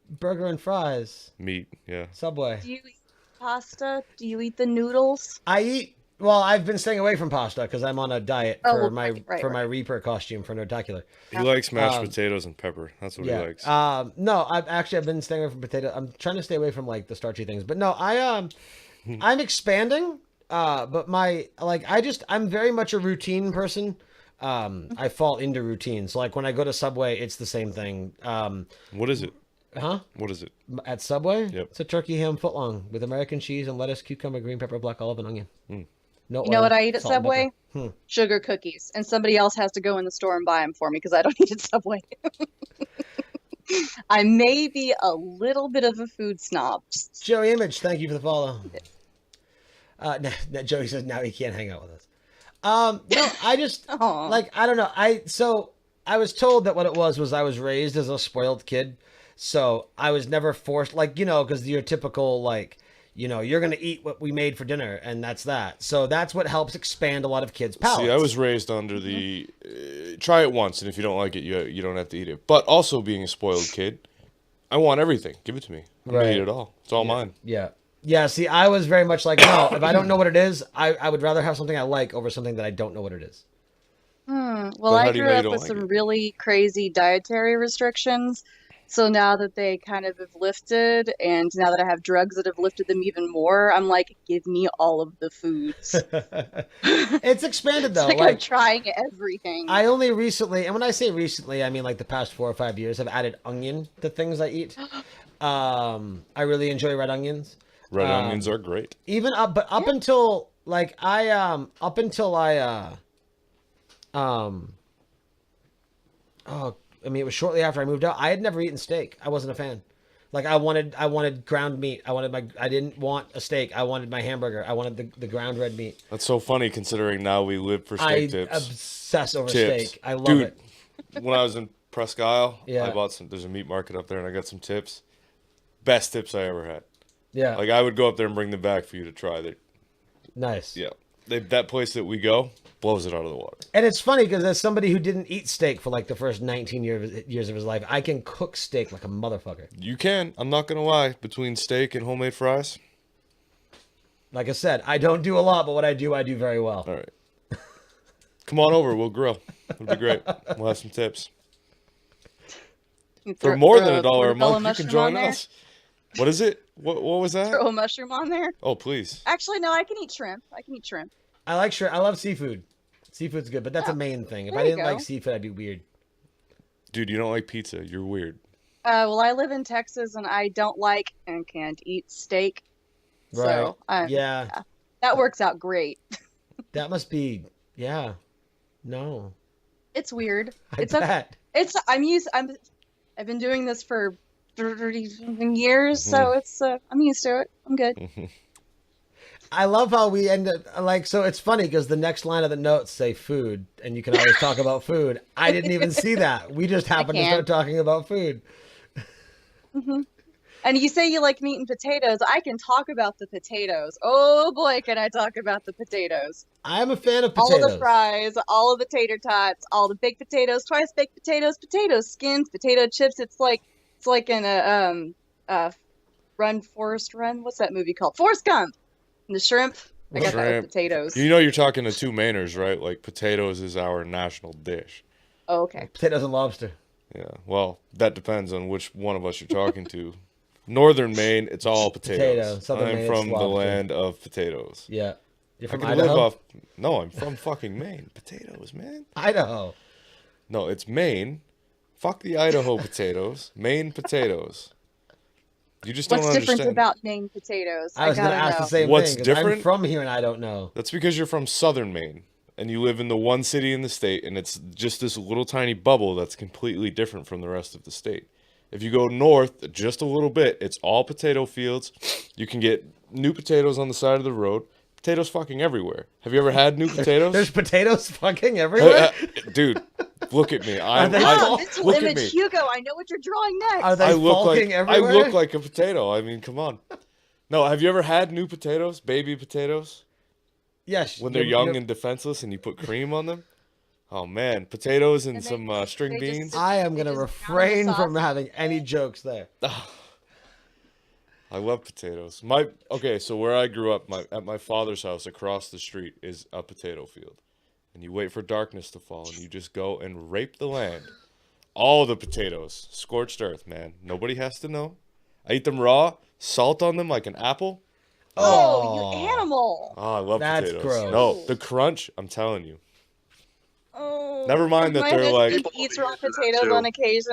Burger and fries. meat, yeah. Subway. Do you eat pasta? Do you eat the noodles? Well, I've been staying away from pasta because I'm on a diet for my right. Reaper costume for Notacular. He likes mashed potatoes and pepper. That's what he likes. No, I've been staying away from potato. I'm trying to stay away from like the starchy things. But no, I'm expanding. But I'm very much a routine person. I fall into routine. So like when I go to Subway, it's the same thing. What is it? Huh? What is it? At Subway? Yep. It's a turkey ham footlong with American cheese and lettuce, cucumber, green pepper, black olive, and onion. No You know oil, what I eat at salt and pepper. Subway? Sugar cookies. And somebody else has to go in the store and buy them for me because I don't eat at Subway. I may be a little bit of a food snob. Joey Image, thank you for the follow. Joey says now he can't hang out with us. No, I just Aw. like I don't know. I was told that what it was I was raised as a spoiled kid, so I was never forced because your typical you're gonna eat what we made for dinner and that's that. So that's what helps expand a lot of kids' palates. See, I was raised under the try it once, and if you don't like it, you don't have to eat it. But also being a spoiled kid, I want everything. Give it to me. I'm gonna eat it all. It's all mine. Yeah. Yeah, see, I was very much like, no, if I don't know what it is, I would rather have something I like over something that I don't know what it is. Well, But I how do you grew know you up don't with like some it? really crazy dietary restrictions. So now that they kind of have lifted, and now that I have drugs that have lifted them even more, I'm like, give me all of the foods. It's expanded It's though. like I'm trying everything. I only recently, and when I say recently, I mean like the past 4 or 5 years, have added onion to things I eat. I really enjoy red onions. Red onions are great. Even up until it was shortly after I moved out. I had never eaten steak. I wasn't a fan. Like I wanted ground meat. I didn't want a steak. I wanted my hamburger. I wanted the ground red meat. That's so funny considering now we live for steak tips. I obsess over Tips. steak. I love Dude, it. When I was in Presque Isle, Yeah. I bought some. There's a meat market up there, and I got some tips. Best tips I ever had. Yeah. Like I would go up there and bring them back for you to try. Nice. Yeah, that place that we go blows it out of the water. And it's funny because as somebody who didn't eat steak for like the first 19 years of his life, I can cook steak like a motherfucker. You can. I'm not gonna lie. Between steak and homemade fries. Like I said, I don't do a lot, but what I do very well. All right. Come on over. We'll grill. It'll be great. We'll have some tips. You For throw- more throw than a $1 a portobello month, you can mushroom join on there? us. What is it? What was that? Throw a mushroom on there. Oh, please. Actually, no, I can eat shrimp. I like shrimp. I love seafood. Seafood's good, but that's a Yeah. main thing. If There I you didn't like go. seafood, I'd be weird. Dude, you don't like pizza. You're weird. Well, I live in Texas and I don't like and can't eat steak. So, Yeah. that works out great. That must be. Yeah. No. It's weird. I bet. I've been doing this for 30 something years, so I'm used to it. I'm good. I love how we end up so it's funny because the next line of the notes say food and you can always talk about food. I didn't even see that. We just happened to start talking about food. And you say you like meat and potatoes. I can talk about the potatoes. Oh boy, can I talk about the potatoes. I'm a fan of All potatoes. of the fries, all of the tater tots, all the baked potatoes, twice baked potatoes, potato skins, potato chips. It's like in a Forrest Run. What's that movie called? Forrest Gump. And the shrimp. I got that with Shrimp. potatoes. You know you're talking to two Mainers, right? Like potatoes is our national dish. Oh, okay. Potatoes and lobster. Yeah. Well, that depends on which one of us you're talking to. Northern Maine, it's all potatoes. Potato. Southern I'm Maine, from it's the lobster. land of potatoes. Yeah. You're I from can Idaho? live off. No, I'm from fucking Maine. Potatoes, man. Idaho. No, it's Maine. Fuck the Idaho potatoes. Maine potatoes. You just don't What's understand. different about Maine potatoes? I was going to gotta ask know. the same What's thing. 'Cause I'm different? from here and I don't know. That's because you're from southern Maine and you live in the one city in the state and it's just this little tiny bubble that's completely different from the rest of the state. If you go north just a little bit, it's all potato fields. You can get new potatoes on the side of the road. Potatoes fucking everywhere. Have you ever had new potatoes? There's potatoes fucking everywhere? Dude, look at me. Are they Oh, mental look at image, me. Hugo. I know what you're drawing next. Are they I look like falking everywhere? I look like a potato. I mean, come on. No, have you ever had new potatoes, baby potatoes, Yes. when they're young and defenseless, and you put cream on them? Oh man, potatoes and And some they string just beans. sit- I am They going to just pound the refrain from sausage. having any jokes there. I love potatoes. Okay, so where I grew up, at my father's house across the street is a potato field, and you wait for darkness to fall, and you just go and rape the land. All the potatoes, scorched earth, man. Nobody has to know. I eat them raw, salt on them like an apple. Oh, you animal. Oh, I love That's potatoes. gross. No, the crunch, I'm telling you. Oh. Never mind that My they're husband like- People eats will raw use that potatoes too. on occasion.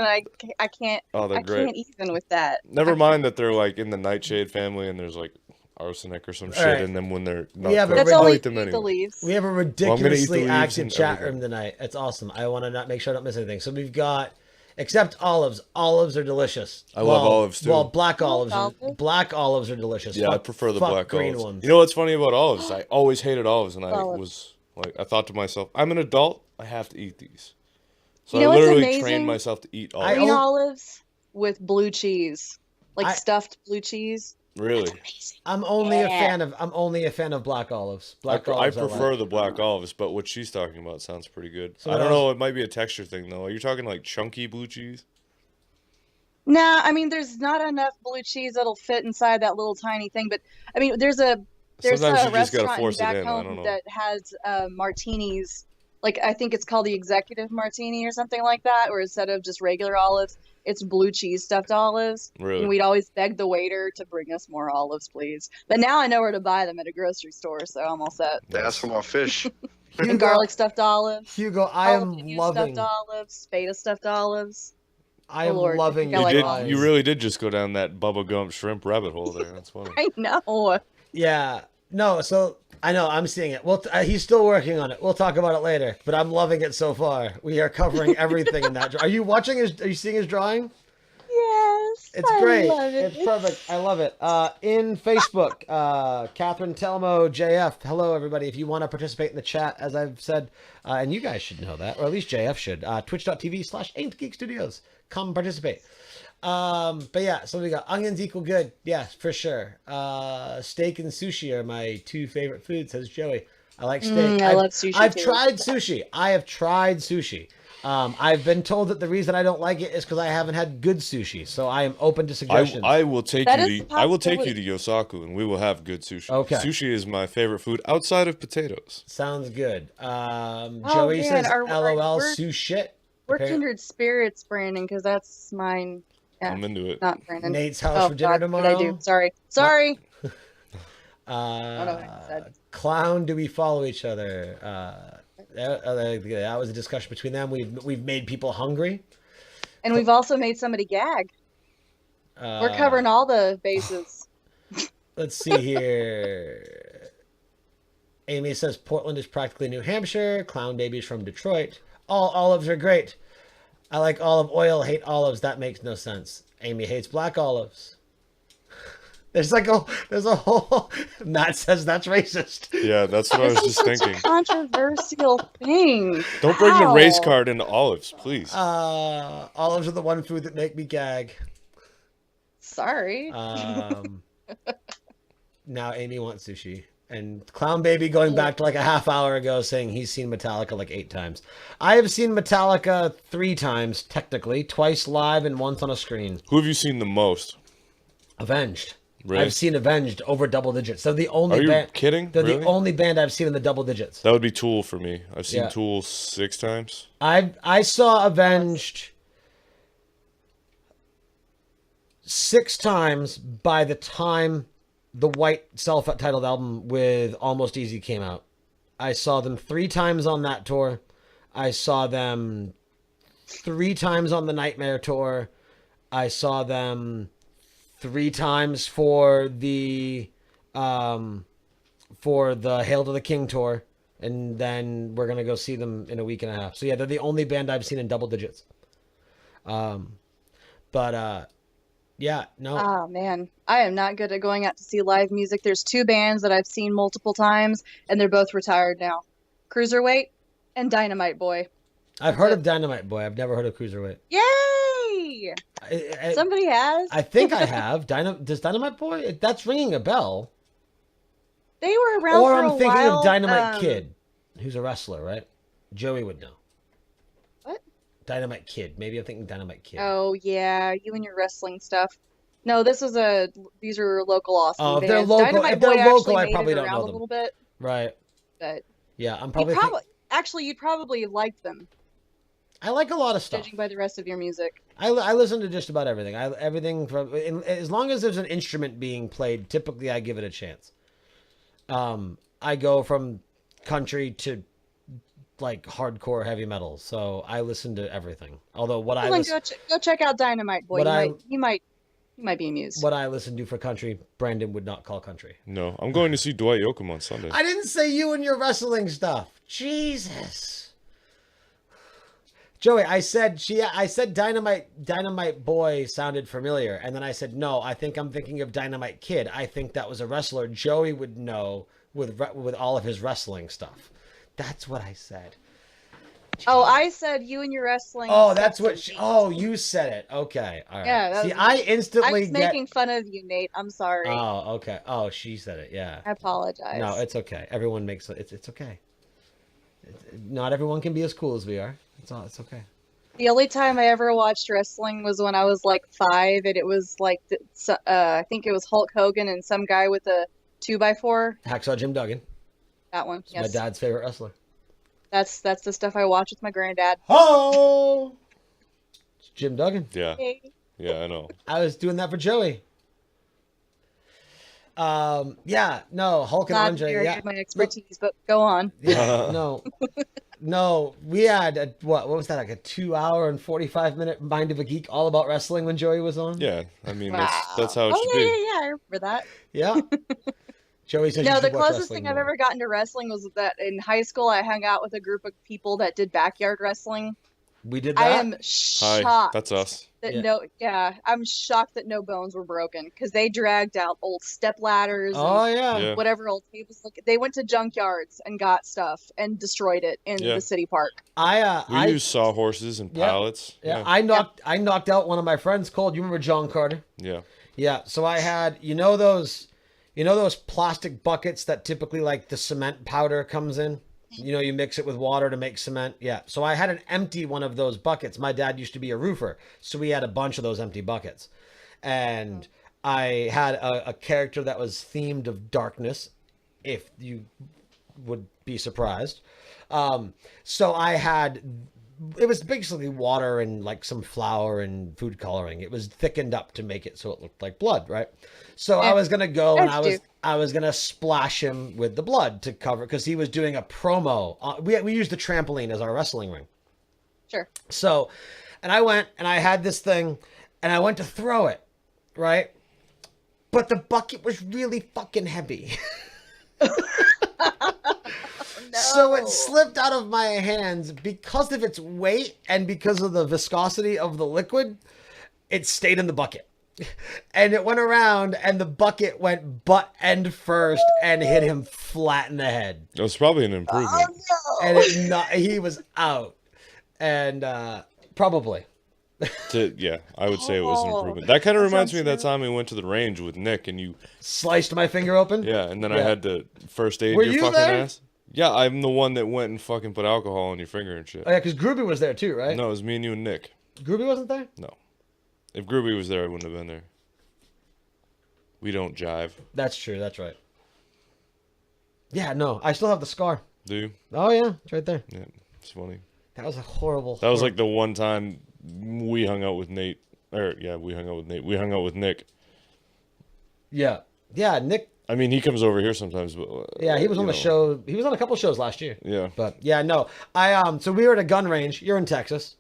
I can't. Oh, they're I great. can't even with that. Never mind that they're like in the nightshade family and there's like arsenic or some All shit, right. and then when they're not Yeah, but cooked, That's I'll only eat them the anyway. leaves. We have a gonna eat the ridiculously leaves active and chat everything. room tonight. It's awesome. I want to not make sure I don't miss anything. So we've got, except olives. Olives are delicious. I love olives, too. Well, black I love olives. olives. Black olives are delicious. Yeah, I Fuck- prefer the fuck black green olives. ones. You know what's funny about olives? I always hated olives, and I Olives. was like, I thought to myself, I'm an adult. I have to eat these. So You know I what's literally amazing? trained myself to eat I olives. Green own- olives with blue cheese, like I- stuffed blue cheese. Really, Amazing. I'm only a Yeah. fan of black olives. I Black olives. prefer like. the black olives, but what she's talking about sounds pretty good. So I what don't else? know. It might be a texture thing though. Are you talking like chunky blue cheese? Nah, I mean, there's not enough blue cheese that'll fit inside that little tiny thing. But I mean, there's Sometimes a you just gotta restaurant force it back in. I don't home know. that has martinis. Like I think it's called the executive martini or something like that, or instead of just regular olives, it's blue cheese stuffed olives. Really? And we'd always beg the waiter to bring us more olives, please. But now I know where to buy them at a grocery store, so I'm all set. Ask for more fish. And garlic stuffed olives. Hugo, I am jalapeno loving. stuffed olives, spada stuffed olives. I am Oh, Lord, I loving. think I You like did. olives. You really did just go down that Bubba Gump shrimp rabbit hole there. That's funny. I know. Yeah. No. So I know I'm seeing it. Well, he's still working on it. We'll talk about it later. But I'm loving it so far. We are covering everything in that. Are you watching his? Are you seeing his drawing? Yes. It's I great. love it. It's perfect. I love it. In Facebook, Catherine Telmo JF. Hello, everybody. If you want to participate in the chat, as I've said, and you guys should know that, or at least JF should. Twitch.tv/AintGeekStudios. Come participate. But yeah, so we got onions equal good. Yeah, for sure. Steak and sushi are my two favorite foods, says Joey. I like steak. I love sushi, I've too. tried sushi. I have tried sushi. I've been told that the reason I don't like it is because I haven't had good sushi. So I am open to suggestions. I will take That you is to I will take you possibility. to Yosaku and we will have good sushi. Okay. Sushi is my favorite food outside of potatoes. Sounds good. Joey Oh, man, says, "LOL, we're- Sue shit." We're Apparent- kindred spirits, Brandon, because that's mine. Yeah, I'm into it. not Brandon. Nate's house for dinner God, tomorrow. What I do? Sorry. Sorry. Uh, know what I said. Clown, do we follow each other? That was a discussion between them. We've made people hungry. And we've also made somebody gag. We're covering all the bases. Let's see here. Amy says Portland is practically New Hampshire. Clown baby's from Detroit. All olives are great. I like olive oil, hate olives. That makes no sense. Amy hates black olives. There's a whole. Matt says that's racist. Yeah, that's what I was This is just such thinking. a controversial thing. Don't bring the race How? card into olives, please. Olives are the one food that make me gag. Sorry. Now Amy wants sushi. And Clown Baby going back to like a half hour ago saying he's seen Metallica like 8 times. I have seen Metallica 3 times, technically. Twice live and once on a screen. Who have you seen the most? Avenged. Really? I've seen Avenged over double digits. They're the only Are you band. kidding? They're Really? the only band I've seen in the double digits. That would be Tool for me. I've seen Yeah. Tool 6 times. I saw Avenged 6 times by the time the white self-titled album with Almost Easy came out. I saw them 3 times on that tour. I saw them 3 times on the Nightmare tour. I saw them 3 times for the Hail to the King tour. And then we're going to go see them in a week and a half. So yeah, they're the only band I've seen in double digits. Yeah, no. Oh man, I am not good at going out to see live music. There's 2 bands that I've seen multiple times, and they're both retired now: Cruiserweight and Dynamite Boy. I've heard of Dynamite Boy. I've never heard of Cruiserweight. Yay! Somebody has. I think I have. Does Dynamite Boy? That's ringing a bell. They were around Or for I'm a thinking while. of Dynamite Kid, who's a wrestler, right? Joey would know. What? Dynamite Kid. Maybe I'm thinking Dynamite Kid. Oh yeah, you and your wrestling stuff. No, these are local Austin Oh, if bands. they're local- Dynamite if they're Boy local, actually I made probably it don't around know a them. little bit, Right. but Yeah, I'm you probably. actually you'd probably like them, I like a lot of stuff. judging by the rest of your music. I listen to just about everything. Everything from as long as there's an instrument being played, typically I give it a chance. I go from country to like hardcore heavy metal, so I listen to everything. Although what I Well, then listen, go check out Dynamite Boy. What You might You might be amused. what I listen to for country, Brandon would not call country. No, I'm going to see Dwight Yoakam on Sunday. I didn't say you and your wrestling stuff. Jesus. Joey, I said Dynamite Boy sounded familiar, and then I said no. I think I'm thinking of Dynamite Kid. I think that was a wrestler Joey would know with all of his wrestling stuff. That's what I said. Oh, I said you and your wrestling. Oh, that's what. You said it. Okay, all right. Yeah, See, I instantly I was making fun of you, Nate. I'm sorry. Oh, okay. Oh, she said it. Yeah. I apologize. No, it's okay. Everyone makes it. It's okay. Not everyone can be as cool as we are. It's okay. The only time I ever watched wrestling was when I was like 5, and it was like I think it was Hulk Hogan and some guy with a 2x4. Hacksaw Jim Duggan. That one. It's Yes. my dad's favorite wrestler. That's the stuff I watch with my granddad. Oh, it's Jim Duggan. Yeah, Hey. yeah, I know. I was doing that for Joey. Yeah, no, Hulk and Not Andre. very Yeah, my expertise, but go on. yeah, no. We had what was that, like a 2-hour and 45-minute Mind of a Geek all about wrestling when Joey was on? Yeah, I mean Wow. that's how it should yeah, be. yeah, I remember that. Yeah. Joey says you No, should the watch closest wrestling thing I've more. ever gotten to wrestling was that in high school I hung out with a group of people that did backyard wrestling. We did that. I am Hi, shocked that's us. that I'm shocked that no bones were broken because they dragged out old step ladders Oh and yeah. Yeah. whatever old tables. Like they went to junkyards and got stuff and destroyed it in Yeah. the city park. We use sawhorses and Yeah. pallets. Yeah, I knocked out one of my friends cold. You remember John Carter? Yeah. Yeah. So I had those plastic buckets that typically like the cement powder comes in. You mix it with water to make cement. Yeah. So I had an empty one of those buckets. My dad used to be a roofer, so we had a bunch of those empty buckets, and I had a character that was themed of darkness, if you would be surprised. So I had. It was basically water and like some flour and food coloring. It was thickened up to make it so it looked like blood, right? So I was gonna go and I was gonna splash him with the blood to cover because he was doing a promo. We used the trampoline as our wrestling ring. Sure. So, and I went and I had this thing, and I went to throw it, right? But the bucket was really fucking heavy. So it slipped out of my hands because of its weight and because of the viscosity of the liquid. It stayed in the bucket. And it went around and the bucket went butt end first and hit him flat in the head. It was probably an improvement. And he was out. And probably. Yeah, I would say it was an improvement. That kind of reminds me of that time we went to the range with Nick and you Sliced my finger open? Yeah, and then I had to first aid Were your you fucking there? ass. Yeah, I'm the one that went and fucking put alcohol on your finger and shit. Oh, yeah, because Groovy was there too, right? No, it was me and you and Nick. Groovy wasn't there? No. If Groovy was there, I wouldn't have been there. We don't jive. That's true. That's right. Yeah, no. I still have the scar. Do you? Oh, yeah. It's right there. Yeah, it's funny. That was a horrible... That was like the one time we hung out with Nate. We hung out with Nate. We hung out with Nick. Yeah. Yeah, Nick... I mean, he comes over here sometimes, but... Yeah, he was on the show. He was on a couple shows last year. Yeah. But, yeah, no. So we were at a gun range. You're in Texas.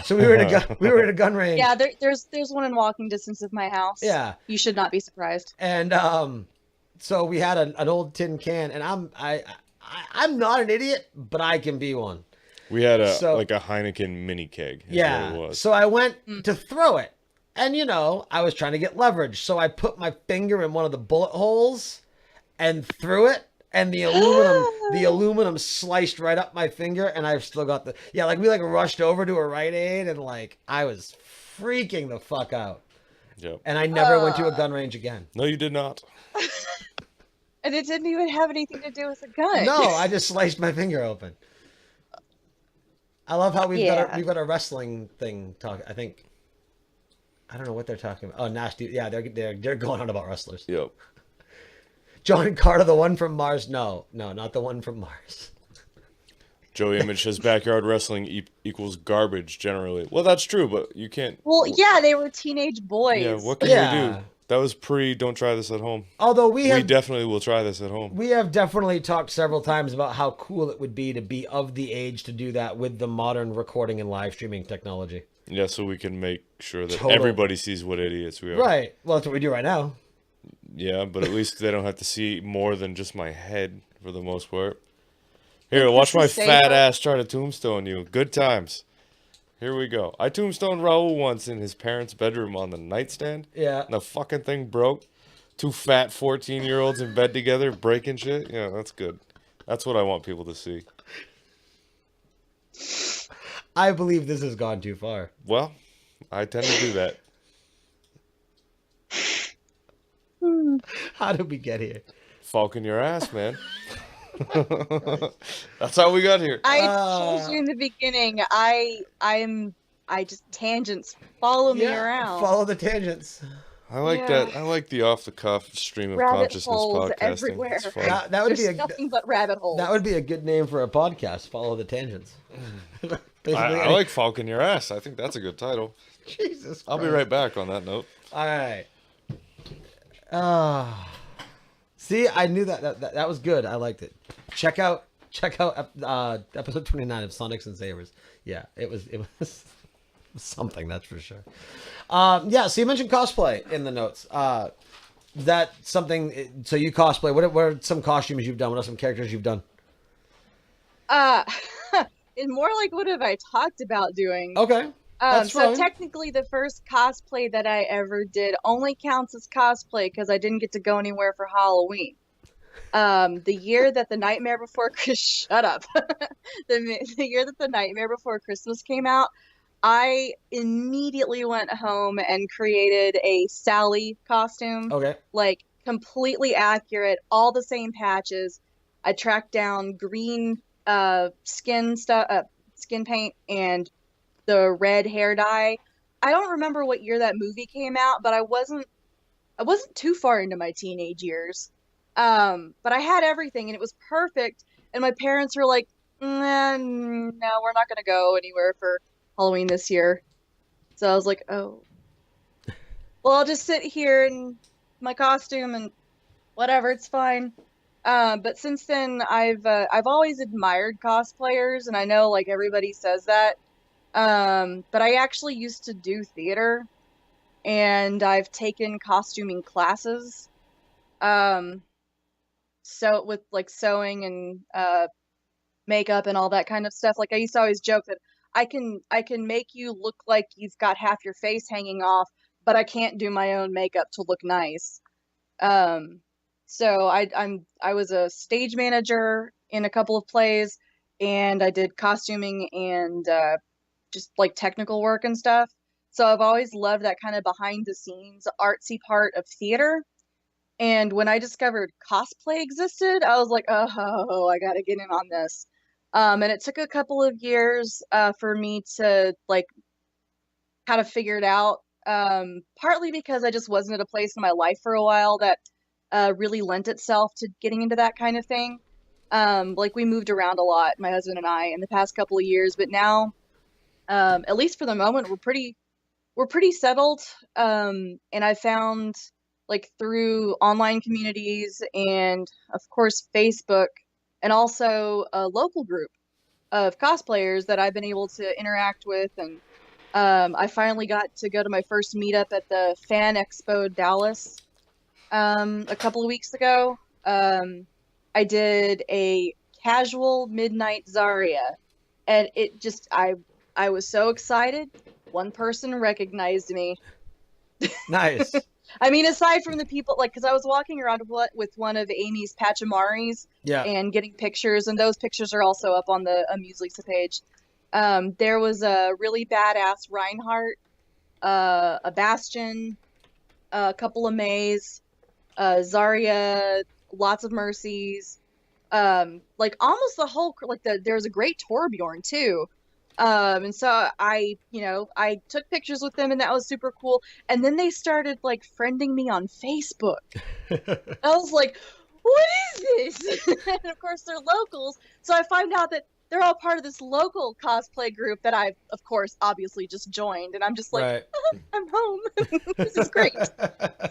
So we were at a gun range. Yeah, there's one in walking distance of my house. Yeah. You should not be surprised. And so we had an old tin can, and I'm not an idiot, but I can be one. We had a Heineken mini keg. Is what it was. So I went to throw it, and I was trying to get leverage. So I put my finger in one of the bullet holes and threw it, and the aluminum sliced right up my finger, and I've still got we rushed over to a Rite Aid, and I was freaking the fuck out. Yep. And I never went to a gun range again. No, you did not. And it didn't even have anything to do with a gun. No, I just sliced my finger open. I love how we've got a wrestling thing talk. I don't know what they're talking about. Oh, nasty. Yeah, they're going on about wrestlers. Yep. John Carter, the one from Mars. No, not the one from Mars. Joey Image says backyard wrestling equals garbage generally. Well, that's true, but you can't. Well, yeah, they were teenage boys. Yeah, what can we do? That was don't try this at home. Although we definitely will try this at home. We have definitely talked several times about how cool it would be to be of the age to do that with the modern recording and live streaming technology. Yeah, so we can make sure that Total. everybody sees what idiots we are. Right. Well, that's what we do right now. Yeah, but at least they don't have to see more than just my head for the most part. Here, watch my fat ass try to tombstone you. Good times. Here we go. I tombstoned Raul once in his parents' bedroom on the nightstand. Yeah. And the fucking thing broke. 2 fat 14-year-olds in bed together breaking shit. Yeah, that's good. That's what I want people to see. I believe this has gone too far. Well, I tend to do that. How did we get here? Falcon your ass, man. That's how we got here. I told you in the beginning, I just tangents follow me around. Follow the tangents. I like that. I like the off-the-cuff stream of Rabbit consciousness holes podcasting. everywhere. It's fun. That would There's be nothing but rabbit holes. That would be a good name for a podcast. Follow the tangents. I like Falcon your ass. I think that's a good title. Jesus Christ. I'll be right back on that note. All right. See, I knew that was good. I liked it. Check out episode 29 of Sonics and Sabers. Yeah, it was something, that's for sure. Yeah, so you mentioned cosplay in the notes. That something, so you cosplay. What are some costumes you've done? What are some characters you've done? And more like, what have I talked about doing? Okay. That's so fine. technically the first cosplay that I ever did only counts as cosplay because I didn't get to go anywhere for Halloween. The year that the Nightmare Before shut up. The year that the Nightmare Before Christmas came out, I immediately went home and created a Sally costume. Okay. Like completely accurate, all the same patches. I tracked down green skin paint and the red hair dye. I don't remember what year that movie came out, but I wasn't too far into my teenage years. But I had everything and it was perfect. And my parents were like, no, we're not going to go anywhere for Halloween this year. So I was like, oh, well, I'll just sit here in my costume and whatever, it's fine. But since then, I've always admired cosplayers, and I know like everybody says that. But I actually used to do theater, and I've taken costuming classes. So with like sewing and makeup and all that kind of stuff. Like I used to always joke that I can make you look like you've got half your face hanging off, but I can't do my own makeup to look nice. So I was a stage manager in a couple of plays, and I did costuming and just like technical work and stuff. So I've always loved that kind of behind the scenes artsy part of theater. And when I discovered cosplay existed, I was like, oh, I gotta get in on this. And it took a couple of years for me to like kind of figure it out. Partly because I just wasn't at a place in my life for a while that really lent itself to getting into that kind of thing. Like we moved around a lot, my husband and I, in the past couple of years, but now, at least for the moment, we're pretty settled. And I found like through online communities and of course Facebook, and also a local group of cosplayers that I've been able to interact with. And I finally got to go to my first meetup at the Fan Expo Dallas a couple of weeks ago. I did a casual midnight Zarya, and it just, I was so excited. One person recognized me. Nice. I mean, aside from the people, like, because I was walking around with one of Amy's Pachamaris and getting pictures, and those pictures are also up on the Amuselise page. There was a really badass Reinhardt, a Bastion, a couple of Mays, Zarya, lots of Mercies, like almost the whole, like there's a great Torbjorn too. And so I took pictures with them, and that was super cool. And then they started like friending me on Facebook. I was like, what is this? And of course they're locals. So I find out that they're all part of this local cosplay group that I've, of course, obviously just joined. And I'm just like, Right. I'm home. This is great.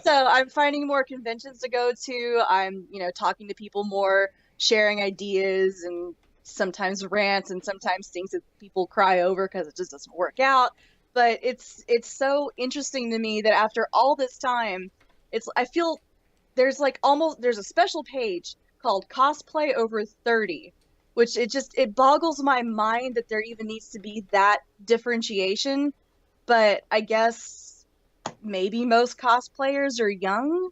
So I'm finding more conventions to go to. I'm, talking to people more, sharing ideas, and sometimes rants and sometimes things that people cry over because it just doesn't work out. but it's so interesting to me that after all this time, I feel there's a special page called Cosplay Over 30, which it boggles my mind that there even needs to be that differentiation. But I guess maybe most cosplayers are young.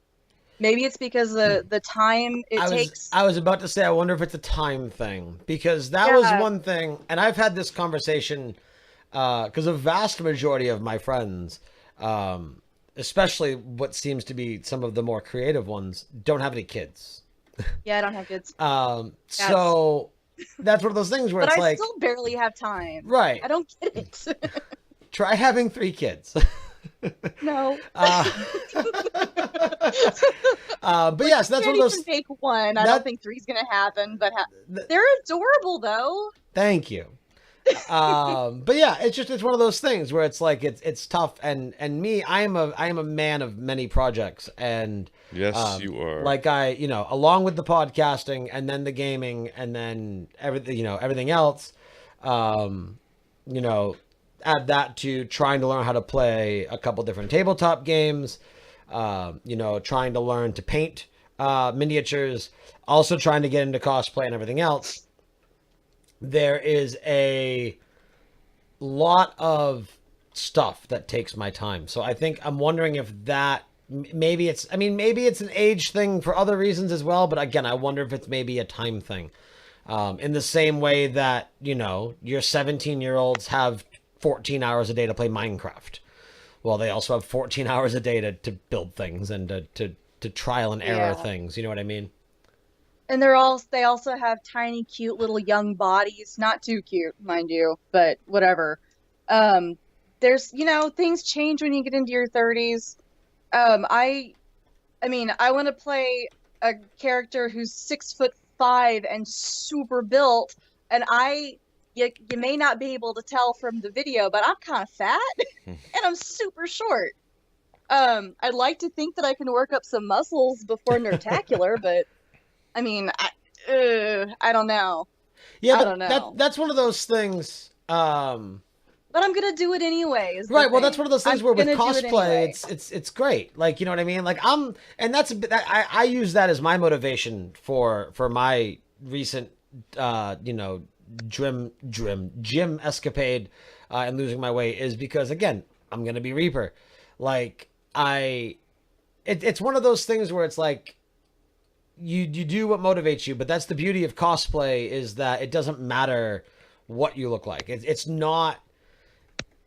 Maybe it's because the time it takes. I was about to say, I wonder if it's a time thing, because that was one thing, and I've had this conversation because a vast majority of my friends, especially what seems to be some of the more creative ones, don't have any kids. Yeah, I don't have kids. So that's one of those things where but it's I like, still barely have time. right? I don't get it. Try having 3 kids. No. But yes, that's one of those. Make one. I don't think 3's gonna happen, but they're adorable though. Thank you. But yeah, it's one of those things where it's like it's tough, and me, I am a man of many projects, and yes, you are. Like along with the podcasting and then the gaming and then everything else, add that to trying to learn how to play a couple different tabletop games, trying to learn to paint miniatures, also trying to get into cosplay and everything else. There is a lot of stuff that takes my time. So I think I'm wondering if that maybe it's an age thing for other reasons as well. But again, I wonder if it's maybe a time thing. In the same way that, your 17-year-olds have 14 hours a day to play Minecraft. Well, they also have 14 hours a day to build things and to trial and error things. You know what I mean? And they also have tiny, cute little young bodies. Not too cute, mind you, but whatever. There's, things change when you get into your 30s. I want to play a character who's 6'5" and super built, and you may not be able to tell from the video, but I'm kind of fat and I'm super short. I'd like to think that I can work up some muscles before Nertacular, but I don't know. Yeah, I don't know. That's one of those things. But I'm gonna do it anyway. Right. Well, that's one of those things where with cosplay, it's great. Like, you know what I mean? Like and I use that as my motivation for my recent, gym escapade and losing my weight, is because, again, I'm gonna be Reaper. Like it's one of those things where it's like you do what motivates you, but that's the beauty of cosplay, is that it doesn't matter what you look like. It's not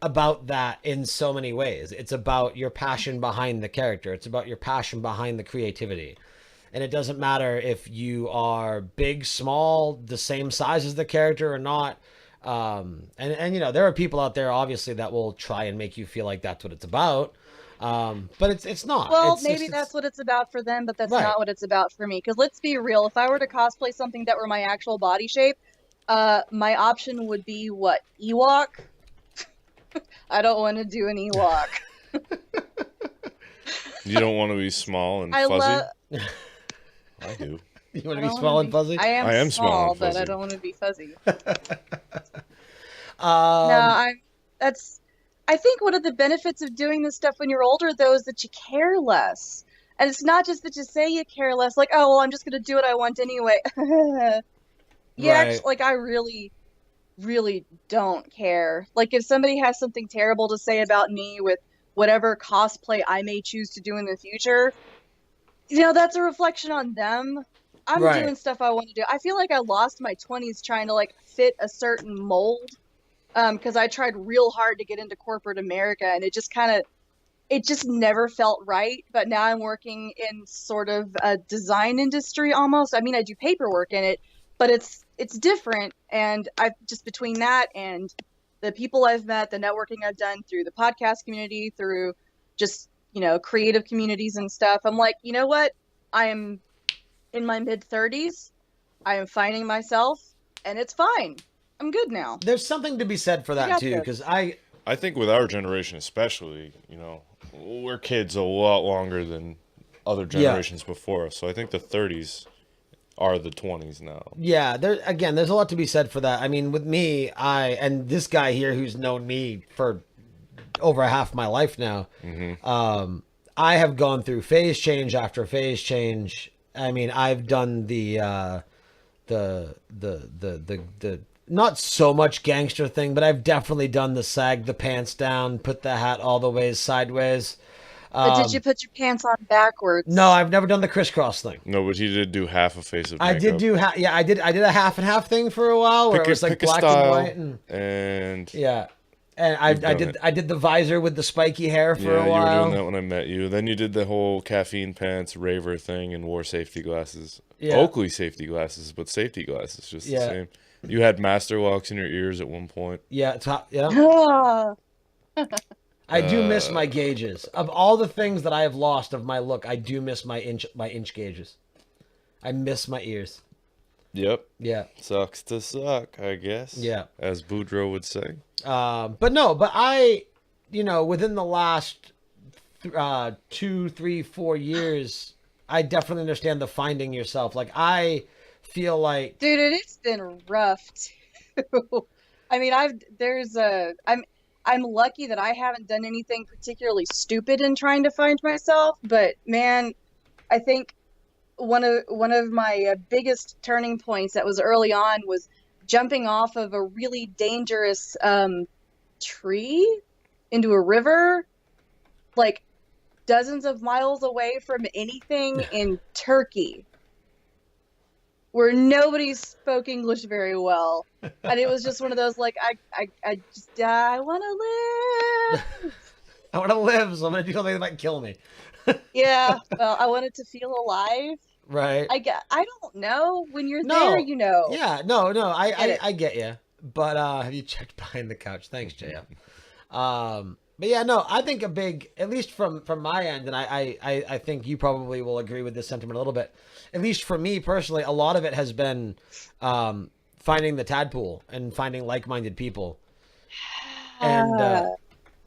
about that in so many ways. It's about your passion behind the character. It's about your passion behind the creativity. And it doesn't matter if you are big, small, the same size as the character or not. And there are people out there, obviously, that will try and make you feel like that's what it's about. But it's not. Well, maybe that's what it's about for them, but that's not what it's about for me. Because let's be real, if I were to cosplay something that were my actual body shape, my option would be what? Ewok? I don't want to do an Ewok. You don't want to be small and fuzzy? I do. You want to be small and fuzzy? I am small and fuzzy, but I don't want to be fuzzy. I think one of the benefits of doing this stuff when you're older, though, is that you care less. And it's not just that you say you care less, like, oh, well, I'm just going to do what I want anyway. Actually, I really, really don't care. Like, if somebody has something terrible to say about me with whatever cosplay I may choose to do in the future, that's a reflection on them. I'm doing stuff I want to do. I feel like I lost my 20s trying to, fit a certain mold. Because I tried real hard to get into corporate America, and it just never felt right. But now I'm working in sort of a design industry almost. I mean, I do paperwork in it, but it's different. And between that and the people I've met, the networking I've done through the podcast community, through just, creative communities and stuff, I'm like, you know what? I am in my mid-30s. I am finding myself, and it's fine. I'm good now. There's something to be said for that too, because I think with our generation especially, we're kids a lot longer than other generations before us. So I think the 30s are the 20s now. Yeah, there's a lot to be said for that. I mean, with me, and this guy here who's known me for over half my life now. I have gone through phase change after phase change. I mean, I've done the not so much gangster thing, but I've definitely done the sag the pants down, put the hat all the ways sideways. But did you put your pants on backwards? No, I've never done the crisscross thing. No, but he did do half a face of I makeup. did do I did a half and half thing for a while where it was like black and white and yeah. And I did the visor with the spiky hair for a while. Yeah, you were doing that when I met you. Then you did the whole caffeine pants raver thing and wore safety glasses. Yeah. Oakley safety glasses, but safety glasses just the same. You had master locks in your ears at one point. Yeah, I do miss my gauges. Of all the things that I have lost of my look, I do miss my inch gauges. I miss my ears. Yep. Yeah. Sucks to suck, I guess. Yeah. As Boudreaux would say. But I, within the last 2, 3, 4 years, I definitely understand the finding yourself. Like, I feel like, dude, it's been rough too. I mean, I'm lucky that I haven't done anything particularly stupid in trying to find myself, but man, I think one of my biggest turning points that was early on was jumping off of a really dangerous tree into a river, like dozens of miles away from anything in Turkey, where nobody spoke English very well, and it was just one of those like I want to live. I want to live, so I'm gonna do something that might kill me. Yeah, well, I wanted to feel alive. Right. I don't know. When you're there, you know. Yeah, no, I get you. But have you checked behind the couch? Thanks, JF. But yeah, no, I think at least from my end, and I think you probably will agree with this sentiment a little bit. At least for me personally, a lot of it has been finding the tadpole and finding like-minded people, and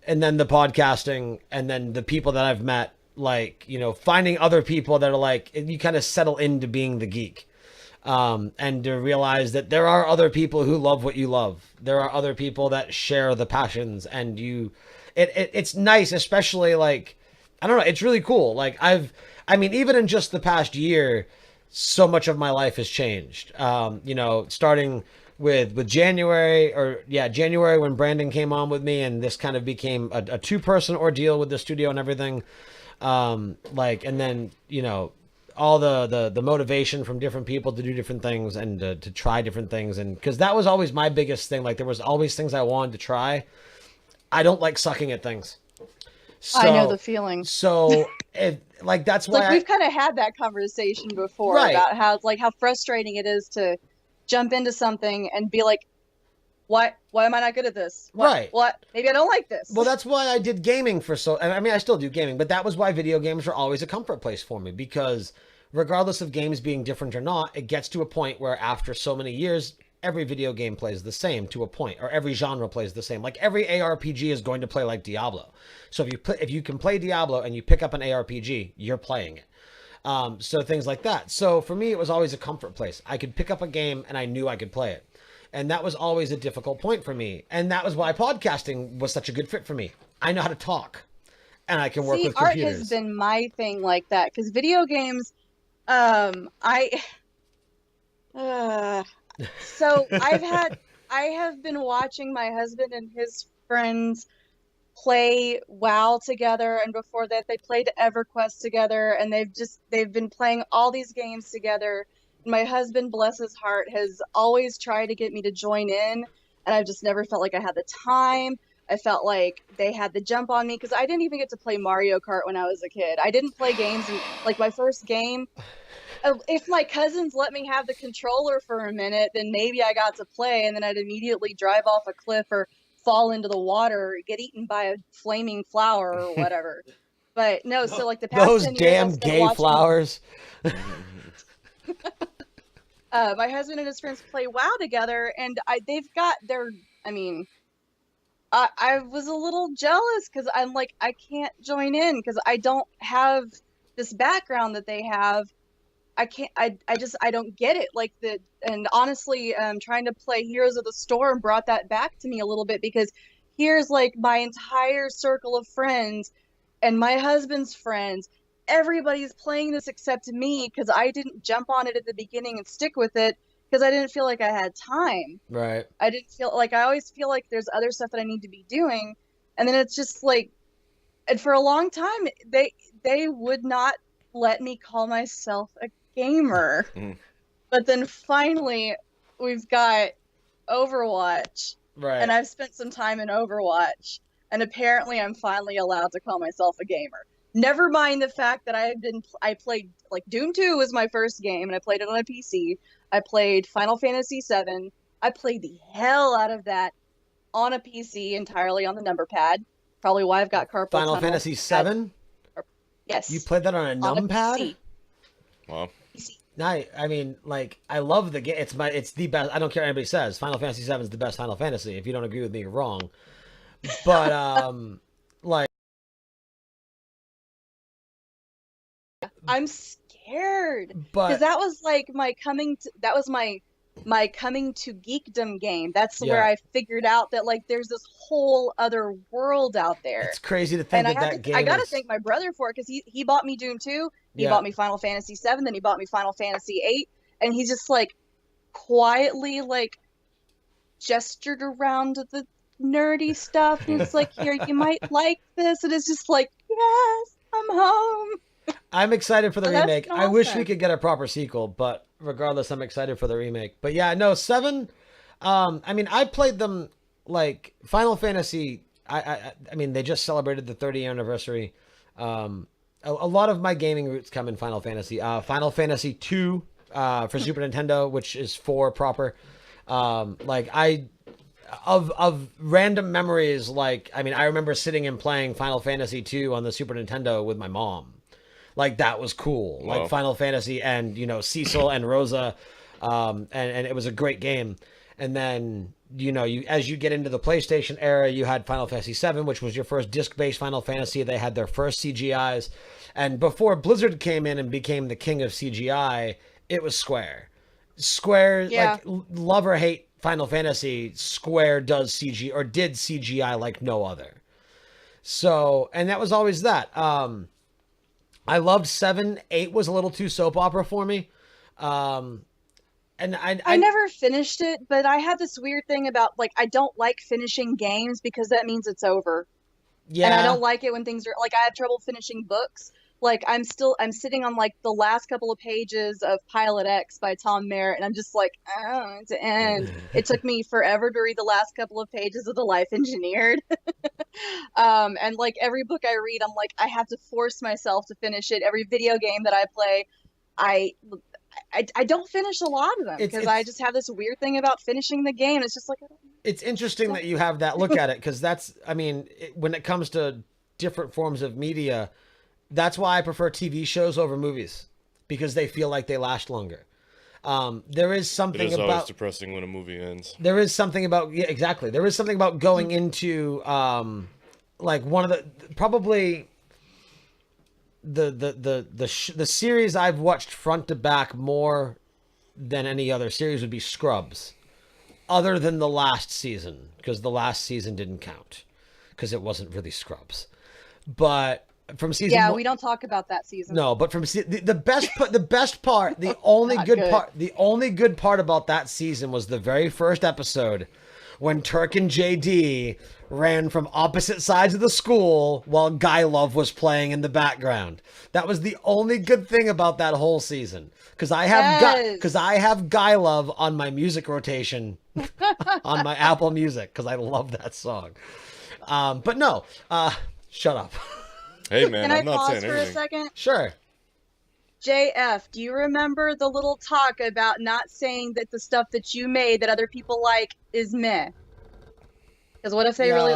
then the podcasting, and then the people that I've met. Like, finding other people that are like, you kind of settle into being the geek, and to realize that there are other people who love what you love. There are other people that share the passions, and it's nice, especially like, I don't know, it's really cool. Like even in just the past year, so much of my life has changed. Starting with January when Brandon came on with me, and this kind of became a 2-person ordeal with the studio and everything. And then all the motivation from different people to do different things and to try different things, and because that was always my biggest thing. Like, there was always things I wanted to try. I don't like sucking at things. So, I know the feeling. So that's why we've kind of had that conversation before, right, about how frustrating it is to jump into something and be like, why am I not good at this? Right. What? Maybe I don't like this. Well, that's why I did gaming I still do gaming, but that was why video games were always a comfort place for me, because regardless of games being different or not, it gets to a point where after so many years, every video game plays the same to a point, or every genre plays the same. Like, every ARPG is going to play like Diablo. So if you can play Diablo and you pick up an ARPG, you're playing it. So things like that. So for me, it was always a comfort place. I could pick up a game and I knew I could play it. And that was always a difficult point for me. And that was why podcasting was such a good fit for me. I know how to talk, and I can work with computers. Art has been my thing like that, because video games, so I have been watching my husband and his friends play WoW together, and before that they played EverQuest together, and they've been playing all these games together. My husband, bless his heart, has always tried to get me to join in, and I've just never felt like I had the time. I felt like they had the jump on me, because I didn't even get to play Mario Kart when I was a kid. I didn't play games, and like my first game, if my cousins let me have the controller for a minute, then maybe I got to play, and then I'd immediately drive off a cliff or fall into the water or get eaten by a flaming flower or whatever. But no, so like the past those 10 years, damn gay flowers. My husband and his friends play WoW together, and they've got their, I was a little jealous, because I'm like, I can't join in because I don't have this background that they have. I don't get it. And honestly, trying to play Heroes of the Storm brought that back to me a little bit, because here's like my entire circle of friends and my husband's friends. Everybody's playing this except me because I didn't jump on it at the beginning and stick with it because I didn't feel like I had time. Right. I didn't feel like, I always feel like there's other stuff that I need to be doing. And then it's just like, and for a long time, they would not let me call myself a gamer. But then finally, we've got Overwatch. Right. And I've spent some time in Overwatch. And apparently I'm finally allowed to call myself a gamer. Never mind the fact that I played, like, Doom 2 was my first game, and I played it on a PC. I played Final Fantasy VII. I played the hell out of that on a PC entirely on the number pad. Probably why I've got carpal Final tunnel. Fantasy VII? Yes. You played that on a numpad? Wow. I mean, like, I love the game. It's the best. I don't care what anybody says. Final Fantasy VII is the best Final Fantasy. If you don't agree with me, you're wrong. But like, I'm scared but because that was like my coming to geekdom game. That's where I figured out that, like, there's this whole other world out there. It's crazy to think and that game. I gotta thank my brother for it because he bought me Doom 2. He bought me Final Fantasy VII, then he bought me Final Fantasy VIII, and he just, like, quietly, like, gestured around the nerdy stuff, and it's like, here, you might like this, and it's just like, yes, I'm home. I'm excited for the remake. Awesome. I wish we could get a proper sequel, but regardless, I'm excited for the remake. But yeah, no, 7, I mean, I played them, like, Final Fantasy, I mean, they just celebrated the 30th anniversary. A lot of my gaming roots come in Final Fantasy. Final Fantasy 2 for Super Nintendo, which is 4 proper. Like, of random memories, like, I mean, I remember sitting and playing Final Fantasy 2 on the Super Nintendo with my mom. Like, that was cool. Wow. Like, Final Fantasy and, you know, Cecil and Rosa, and it was a great game. And then, you know, as you get into the PlayStation era, you had Final Fantasy VII, which was your first disc-based Final Fantasy. They had their first CGIs. And before Blizzard came in and became the king of CGI, it was Square. Square, like, love or hate Final Fantasy, Square does CG, or did CGI like no other. So, and that was always that. I loved 7. 8 was a little too soap opera for me. And I never finished it, but I have this weird thing about, like, I don't like finishing games because that means it's over. Yeah. And I don't like it when things are, like, I have trouble finishing books. Like, I'm sitting on, like, the last couple of pages of Pilot X by Tom Merritt, and I'm just like, oh, to end. It took me forever to read the last couple of pages of The Life Engineered. And, like, every book I read, I'm like, I have to force myself to finish it. Every video game that I play, I don't finish a lot of them because I just have this weird thing about finishing the game. It's just like, it's interesting that you have that look at it, because that's, I mean, when it comes to different forms of media, that's why I prefer TV shows over movies, because they feel like they last longer. There is something It is about always depressing when a movie ends. There is something about, yeah, exactly. There is something about going into like one of the probably the series I've watched front to back more than any other series would be Scrubs, other than the last season, because the last season didn't count because it wasn't really Scrubs. But from season we don't talk about that season. No, but from the best part, the only good part about that season was the very first episode when Turk and JD ran from opposite sides of the school while Guy Love was playing in the background. That was the only good thing about that whole season, because I have Guy Love on my music rotation on my Apple Music, because I love that song. But no, shut up. Hey man, I'm Can I not pause saying for anything. a second? Sure. JF, do you remember the little talk about not saying that the stuff that you made that other people like is meh? Because what if they really...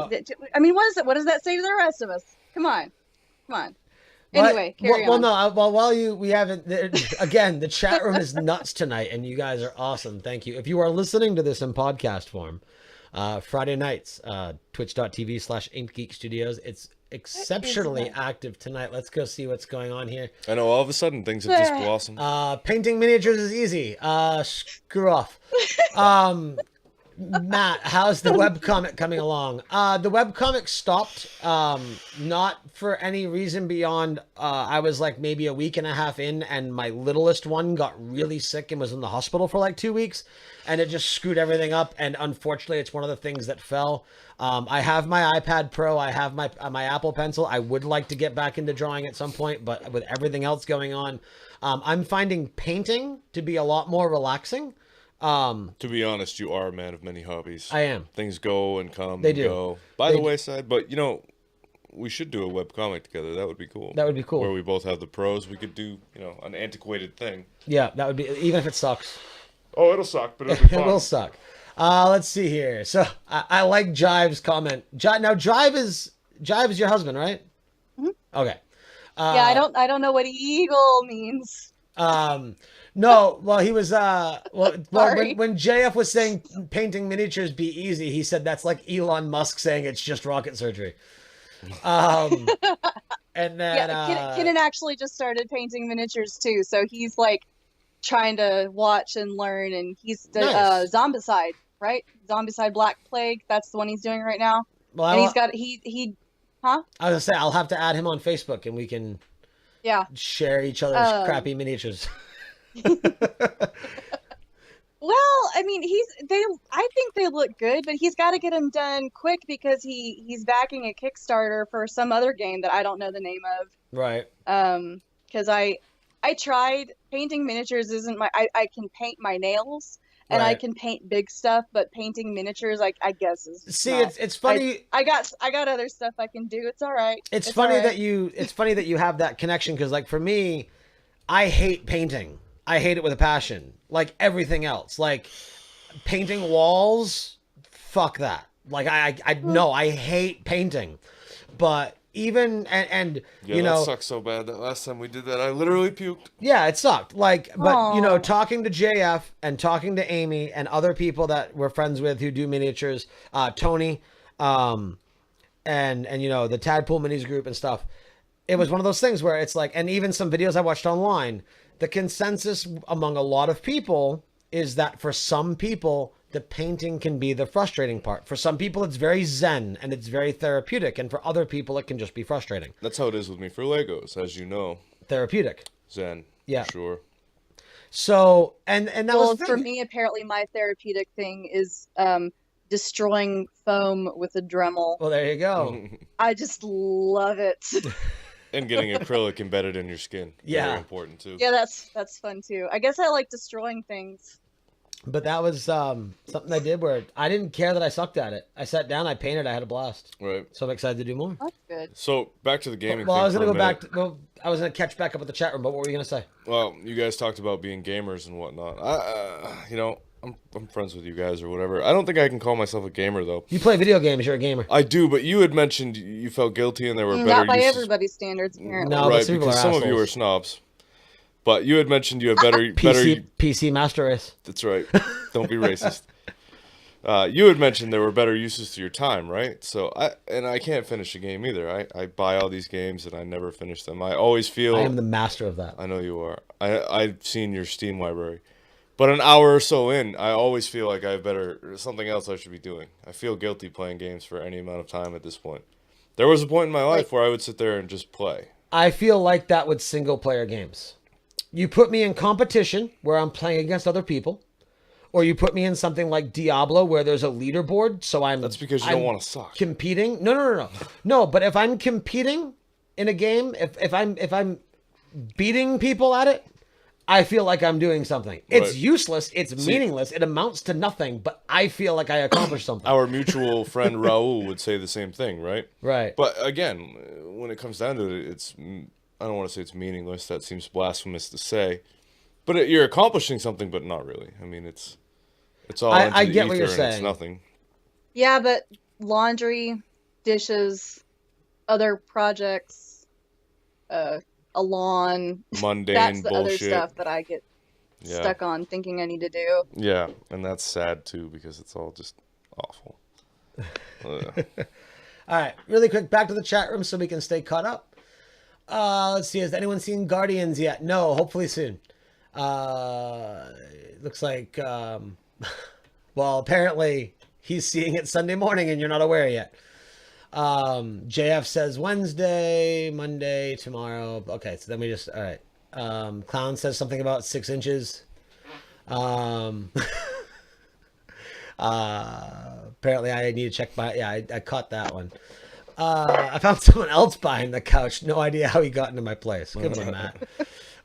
I mean, what does that say to the rest of us? Come on. Anyway, carry on. Well, no. While we haven't... Again, the chat room is nuts tonight, and you guys are awesome. Thank you. If you are listening to this in podcast form, Friday nights, twitch.tv/InkGeekStudios. It's exceptionally active tonight. Let's go see what's going on here. I know, all of a sudden things have just blossomed. Painting miniatures is easy. Screw off. Matt, how's the webcomic coming along? The webcomic stopped, not for any reason beyond, I was like maybe a week and a half in, and my littlest one got really sick and was in the hospital for like 2 weeks, and it just screwed everything up, and unfortunately it's one of the things that fell. I have my iPad Pro, I have my Apple Pencil. I would like to get back into drawing at some point, but with everything else going on, I'm finding painting to be a lot more relaxing. To be honest, you are a man of many hobbies. I am. Things go and come They and do. go by the wayside, but you know, we should do a webcomic together. That would be cool. That would be cool. Where we both have the pros. We could do, you know, an antiquated thing. Yeah, that would be, even if it sucks. Oh, it'll suck, but it'll be fun. It will suck. Let's see here. So I like Jive's comment. Now Jive is your husband, right? Mm-hmm. Okay. Yeah, I don't know what eagle means. No, well, he was, Sorry. when JF was saying painting miniatures be easy, he said that's like Elon Musk saying it's just rocket surgery. And then, Yeah, Kenan actually just started painting miniatures too, so he's like trying to watch and learn, and he's the Nice. Zombicide, right? Zombicide Black Plague. That's the one he's doing right now. well, And I, he's got I was gonna say, I'll have to add him on Facebook and we can yeah. share each other's crappy miniatures. Well, I mean, I think they look good, but he's got to get them done quick because he's backing a Kickstarter for some other game that I don't know the name of. Right. Because I tried painting miniatures isn't I can paint my nails and I Right. can paint big stuff, but painting miniatures I guess is See, not. it's funny. I got other stuff I can do. It's all right. It's all funny right. it's funny that you have that connection, because like for me, I hate painting. I hate it with a passion. Like everything else. Like painting walls, fuck that. Like no, I hate painting. But even and Yeah, you that know, sucks so bad. That last time we did that, I literally puked. yeah, it sucked. Like, but you know, Aw. talking to JF and talking to Amy and other people that we're friends with who do miniatures, Tony, and you know, the Tadpool Minis group and stuff. It was one of those things where it's like, and even some videos I watched online, the consensus among a lot of people is that for some people, the painting can be the frustrating part. For some people, it's very zen and it's very therapeutic. And for other people, it can just be frustrating. That's how it is with me for Legos, as you know. Therapeutic. Zen. Yeah. Sure. So, and that Well, was the for thing. me, apparently my therapeutic thing is destroying foam with a Dremel. Well, there you go. I just love it. And getting acrylic embedded in your skin. Yeah. Very important too. Yeah, that's fun too. I guess I like destroying things. But that was something I did where I didn't care that I sucked at it. I sat down, I painted, I had a blast. Right. So I'm excited to do more. That's good. So back to the gaming Well, thing I was for gonna a go back. minute. I was gonna catch back up with the chat room. But what were you gonna say? Well, you guys talked about being gamers and whatnot. You know, I'm friends with you guys or whatever. I don't think I can call myself a gamer though. You play video games. You're a gamer. I do, but you had mentioned you felt guilty and there were better Not by uses. everybody's standards, apparently. No, but right, some people because are some of you assholes. are snobs. But you had mentioned you have better. PC Master Race. That's right. Don't be racist. You had mentioned there were better uses to your time, right? So I can't finish a game either. I buy all these games and I never finish them. I always feel. I am the master of that. I know you are. I've seen your Steam library, but an hour or so in, I always feel like I have something else I should be doing. I feel guilty playing games for any amount of time at this point. There was a point in my life where I would sit there and just play. I feel like that with single player games. You put me in competition where I'm playing against other people, or you put me in something like Diablo where there's a leaderboard, so That's because you don't want to suck. competing. No. But if I'm competing in a game, if I'm beating people at it, I feel like I'm doing something. It's Right. useless. It's meaninless. It amounts to nothing. But I feel like I accomplished something. Our mutual friend Raul would say the same thing, right? Right. But again, when it comes down to it, I don't want to say it's meaningless. That seems blasphemous to say. But you're accomplishing something, but not really. I mean, it's all into I the get what you're ether and it's saying. nothing. Yeah, but laundry, dishes, other projects, a lawn. Mundane That's the other bullshit. stuff that I get Yeah. stuck on thinking I need to do. Yeah, and that's sad too because it's all just awful. Ugh. All right, really quick, back to the chat room so we can stay caught up. Let's see, has anyone seen Guardians yet? No, hopefully soon. Looks like Well, apparently he's seeing it Sunday morning and you're not aware yet. JF says Wednesday, Monday, tomorrow. Okay, so then we just, all right. Clown says something about 6 inches. Apparently I need to check my, yeah, I caught that one. I found someone else behind the couch. No idea how he got into my place. Good one, Matt.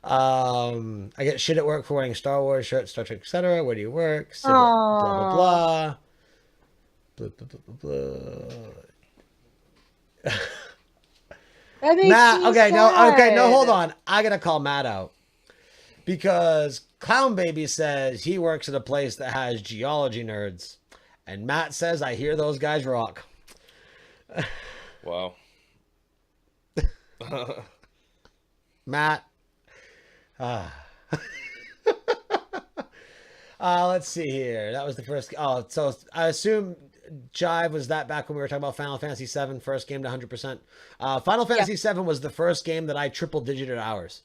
I get shit at work for wearing Star Wars shirts, Star Trek, etc. Where do you work? Blah, blah, blah. Blah, blah, blah, blah, blah. That makes Matt, me okay, sad. no, hold on. I gotta call Matt out because Clown Baby says he works at a place that has geology nerds, and Matt says I hear those guys rock. Wow. Matt. Let's see here. That was the first. Oh, so I assume Jive was that back when we were talking about Final Fantasy VII, first game to 100%. Final Fantasy VII was the first game that I triple-digited hours.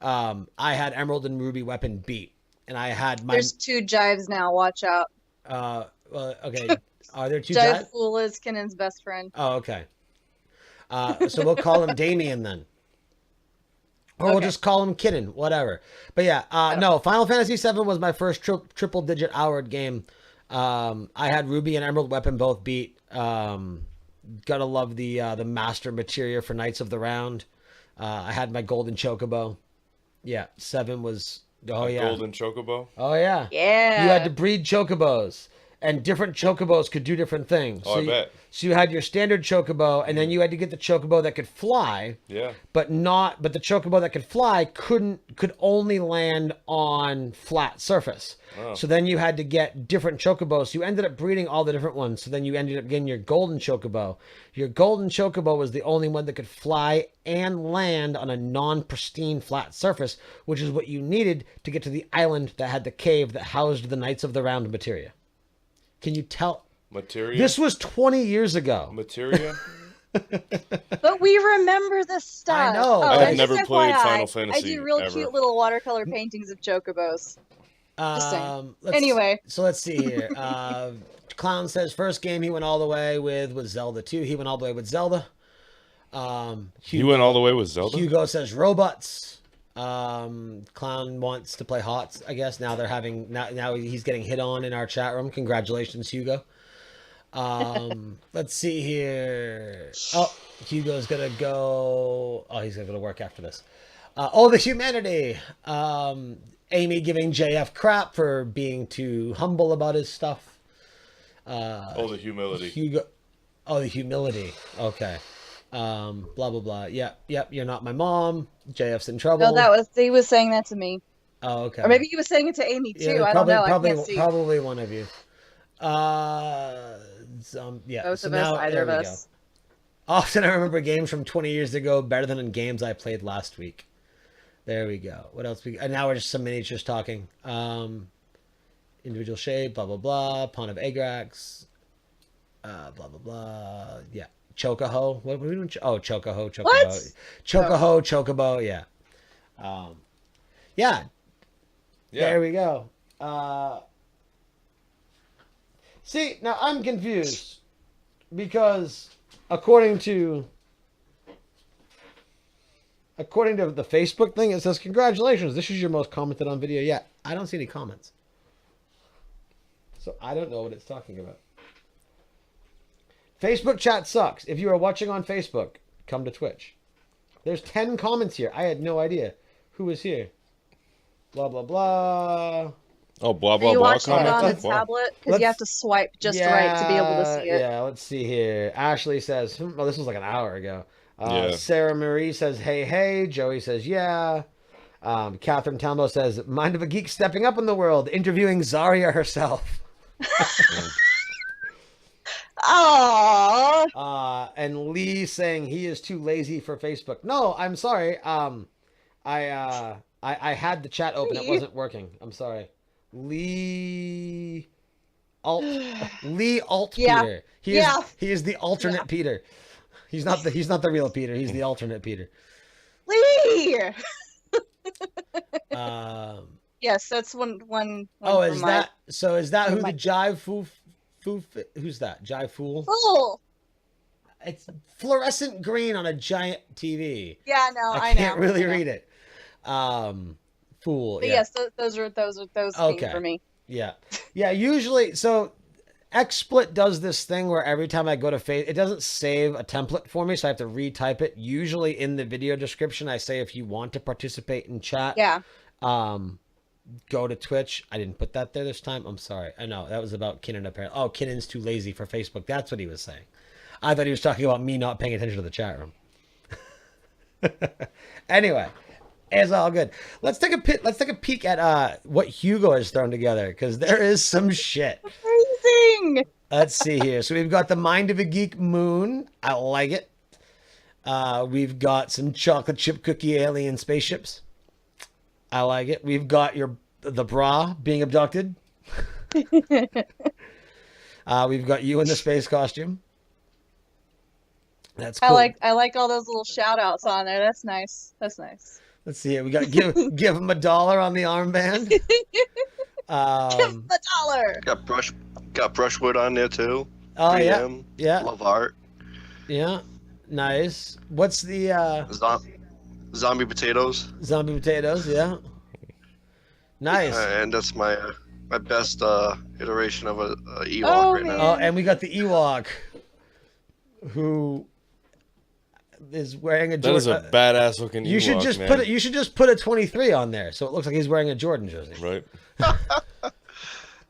I had Emerald and Ruby weapon beat, and I had my. There's 2 Jives now. Watch out. Well, okay. Are there 2 Jive Jive? Fool is Kinnan's best friend. Oh, okay. So we'll call him Damien then. Or we'll just call him Kidden, whatever. But yeah, no, Final Fantasy VII was my first triple-digit houred game. I had Ruby and Emerald Weapon both beat. Gotta love the master materia for Knights of the Round. I had my golden chocobo. Yeah, 7 was... Oh, yeah. Golden chocobo? Oh, yeah. Yeah. You had to breed chocobos. And different chocobos could do different things. Oh, I bet. So you had your standard chocobo, and then you had to get the chocobo that could fly. Yeah. But the chocobo that could fly could only land on flat surface. Oh. So then you had to get different chocobos. So you ended up breeding all the different ones. So then you ended up getting your golden chocobo. Your golden chocobo was the only one that could fly and land on a non-pristine flat surface, which is what you needed to get to the island that had the cave that housed the Knights of the Round materia. Can you tell? Materia? This was 20 years ago. Materia? But we remember this stuff. I know. I have and never just played FYI, Final Fantasy I do real ever. cute little watercolor paintings of chocobos. Anyway. So let's see here. Clown says first game he went all the way with was Zelda 2. He went all the way with Zelda. You went all the way with Zelda? Hugo says robots. Clown wants to play HOTS, I guess. Now they're having now he's getting hit on in our chat room. Congratulations, Hugo. Let's see here. Oh, Hugo's gonna go. Oh, he's gonna go to work after this. The humanity. Amy giving JF crap for being too humble about his stuff. The humility. Hugo. Oh, the humility. Okay. Blah blah blah. Yep. You're not my mom. JF's in trouble. No, he was saying that to me. Oh, okay. Or maybe he was saying it to Amy too. Yeah, I don't know. I can't see. Probably one of you. Yeah. Both so of now, us, either of us. Go. Often I remember games from 20 years ago better than in games I played last week. There we go. What else? And now we're just some miniatures talking. Individual shape. Blah blah blah. Pawn of Agrax. Blah blah blah. Yeah. Chocoho. What are we doing? Oh, Chocoho. Chocobo. What? Chocoho. Chocobo. Yeah. Yeah. There we go. See, now I'm confused because according to the Facebook thing, it says, congratulations, this is your most commented on video yet. I don't see any comments. So I don't know what it's talking about. Facebook chat sucks. If you are watching on Facebook, come to Twitch. There's 10 comments here. I had no idea who is here. Blah, blah, blah. Oh, blah, Are blah, you blah. watching it on the tablet? Because you have to swipe just right to be able to see it. Yeah, let's see here. Ashley says, well, this was like an hour ago. Yeah. Sarah Marie says, hey, hey. Joey says, yeah. Catherine Talmo says, mind of a geek stepping up in the world, interviewing Zarya herself. Aww. And Lee saying he is too lazy for Facebook. No, I'm sorry. I had the chat open. It wasn't working. I'm sorry. Lee Alt Yeah. Peter. He is the alternate Peter. He's not the real Peter. He's the alternate Peter. Lee. Yes, that's one. Oh, from is my that so? Is that one who of the my Jive Fool? Who's that? Jive Fool? fool? It's fluorescent green on a giant TV. Yeah, no, I I can't know. really I know. read it. Fool. But Yeah. yes, those came Okay. for me. Yeah. Yeah. Usually, so XSplit does this thing where every time I go to Face, it doesn't save a template for me, so I have to retype it. Usually in the video description, I say if you want to participate in chat, Yeah. go to Twitch. I didn't put that there this time. I'm sorry. I know that was about Kinnan apparently. Oh, Kinnan's too lazy for Facebook. That's what he was saying. I thought he was talking about me not paying attention to the chat room. Anyway, it's all good. Let's take a peek at what Hugo has thrown together because there is some shit. Amazing. Let's see here. So we've got the Mind of a Geek moon. I like it. We've got some chocolate chip cookie alien spaceships. I like it. We've got the bra being abducted. We've got you in the space costume. That's cool. I like all those little shout outs on there. That's nice. That's nice. Let's see here. We got give him $1 on the armband. Give him $1. Got brushwood on there too. Oh yeah, 3M. yeah, Love art. yeah. Nice. What's the Zombie potatoes. zombie potatoes? Yeah. Nice. And that's my best iteration of a Ewok Oh, right now. Oh, and we got the Ewok, who is wearing a That is Jordan. a badass looking Ewok, You should just man. put it. You should just put a 23 on there, so it looks like he's wearing a Jordan jersey. Right.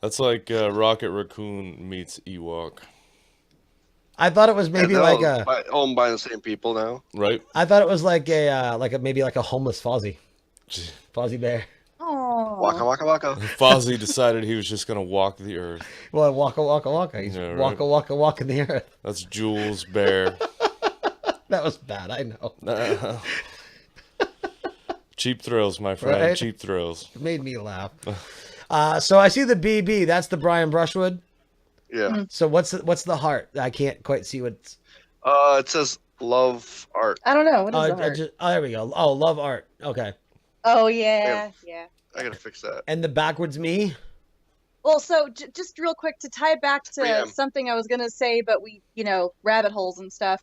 That's like Rocket Raccoon meets Ewok. I thought it was maybe And like they're a. all owned by the same people now. Right. I thought it was like a maybe like a homeless Fozzie Bear. Oh. Waka waka waka. Fozzie decided he was just gonna walk the earth. Well, waka. He's Yeah, right. walking the earth. That's Jules Bear. That was bad. I know. Cheap thrills, my friend. Right? Cheap thrills. It made me laugh. So I see the BB. That's the Brian Brushwood. Yeah. So what's the heart? I can't quite see what's. It says love art. I don't know. What is Oh, the heart? there we go. Oh, love art. Okay. Oh yeah, yeah. I gotta fix that. And the backwards me. Well, so just real quick to tie it back to Yeah. something I was gonna say, but we, rabbit holes and stuff.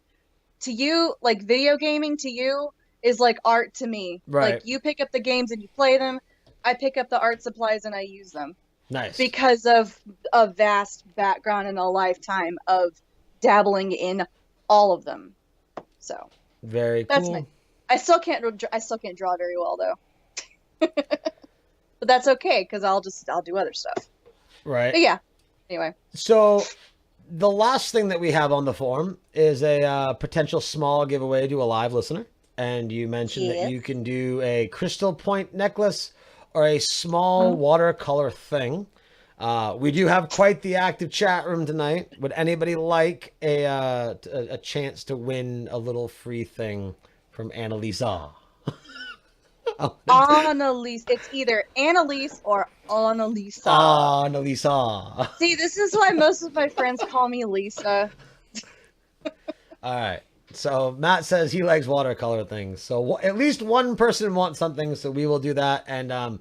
To you, like video gaming to you is like art to me. Right. Like you pick up the games and you play them. I pick up the art supplies and I use them Nice. because of a vast background and a lifetime of dabbling in all of them. So Very that's cool. nice. I still can't draw very well though. But that's okay because I'll do other stuff. Right. But yeah. Anyway. So the last thing that we have on the forum is a potential small giveaway to a live listener. And you mentioned that Yeah. you can do a crystal point necklace or a small watercolor thing. We do have quite the active chat room tonight. Would anybody like a chance to win a little free thing from Annaliese? Annaliese. It's either Annaliese or Annaliese. Annaliese. See, this is why most of my friends call me Lisa. All right. So Matt says he likes watercolor things. So at least one person wants something, so we will do that. And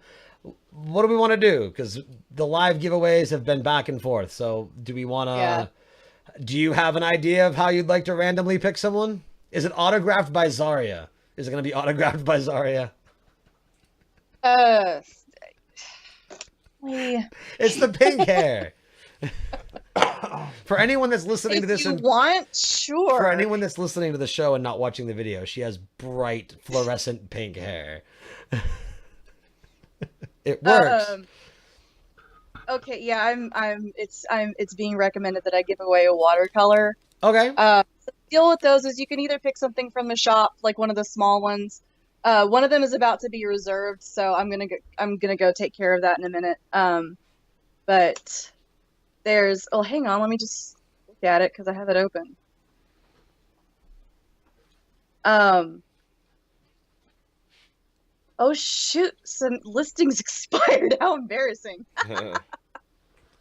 what do we want to do? Because the live giveaways have been back and forth. So do we want to? Yeah. Do you have an idea of how you'd like to randomly pick someone? Is it autographed by Zarya? Is it going to be autographed by Zarya? It's the pink hair. For anyone that's listening to this, If you want, sure. for anyone that's listening to the show and not watching the video, she has bright fluorescent pink hair. It works. Okay, yeah, it's being recommended that I give away a watercolor. Okay. The deal with those is you can either pick something from the shop, like one of the small ones. One of them is about to be reserved, so I'm gonna go take care of that in a minute. But there's hang on, let me just look at it because I have it open. Oh shoot, some listings expired. How embarrassing.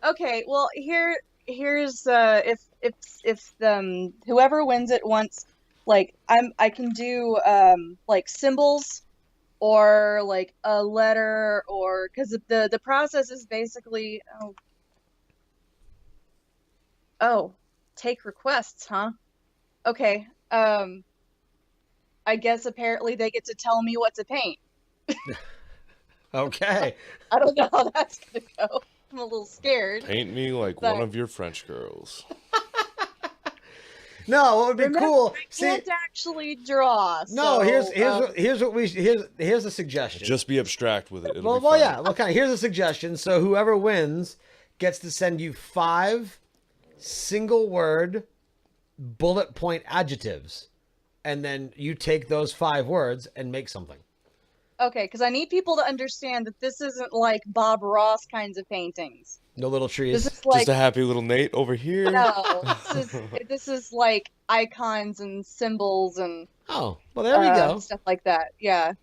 Okay, well here's if whoever wins it wants, like I can do like symbols or like a letter, or because the process is basically take requests, huh? Okay. I guess apparently they get to tell me what to paint. Okay. I don't know how that's gonna go. I'm a little scared. Paint me like But- one of your French girls. No, what would be Remember, cool? I can't actually draw. No, so, here's a suggestion. Just be abstract with it. It'll well, be well, fine. yeah. Well, kind of. Here's a suggestion. So whoever wins gets to send you 5 single word bullet point adjectives, and then you take those 5 words and make something. Okay, because I need people to understand that this isn't like Bob Ross kinds of paintings. No little trees. This is like Just a happy little Nate over here. no, this is like icons and symbols and Oh, well, there we go. stuff like that. Yeah,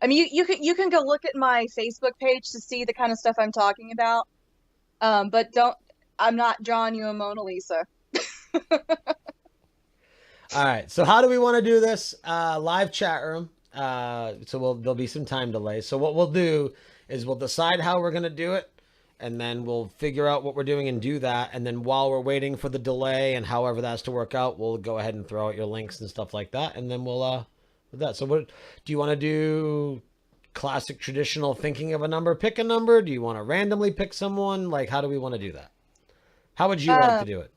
I mean you can go look at my Facebook page to see the kind of stuff I'm talking about. But I'm not drawing you a Mona Lisa. All right. So how do we want to do this? Live chat room. So there'll be some time delay. So what we'll do is we'll decide how we're going to do it, and then we'll figure out what we're doing and do that. And then while we're waiting for the delay and however that's to work out, we'll go ahead and throw out your links and stuff like that. And then we'll with that. So what do you want to do? Classic traditional thinking of a number, pick a number? Do you want to randomly pick someone? Like, how do we want to do that? How would you like to do it?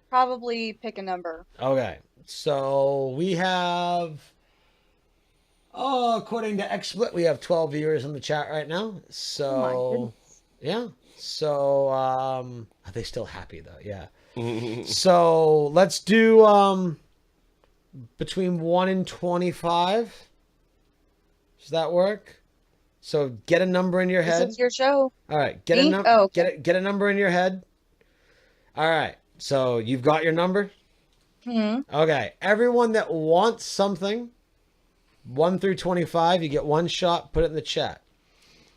Probably pick a number. Okay. So we have, according to XSplit, we have 12 viewers in the chat right now. So, Oh my goodness. yeah. So, are they still happy though? Yeah. So let's do, between 1 and 25. Does that work? So get a number in your head. This is your show. All right. Get a Me? number. Oh, okay. Get a number in your head. All right. So you've got your number. Hmm. Okay. Everyone that wants something, 1 through 25, you get one shot. Put it in the chat.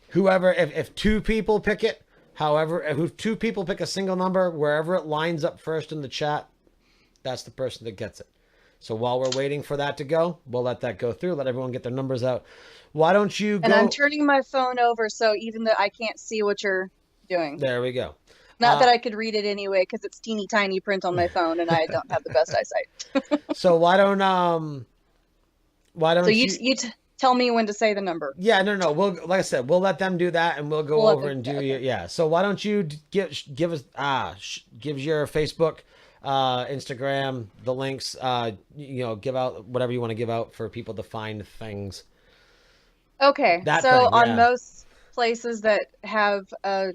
Whoever, if 2 people pick it, however, if 2 people pick a single number, wherever it lines up first in the chat, that's the person that gets it. So while we're waiting for that to go, we'll let that go through. Let everyone get their numbers out. Why don't you go? And I'm turning my phone over, so even though I can't see what you're doing. There we go. Not that I could read it anyway, because it's teeny tiny print on my phone, and I don't have the best eyesight. So why don't So you tell me when to say the number. Yeah, no. We'll, like I said, we'll let them do that, and we'll go We'll let over them- and do okay. your, yeah. So why don't you give us give your Facebook, Instagram, the links, give out whatever you want to give out for people to find things. Okay, That so thing, yeah. on most places that have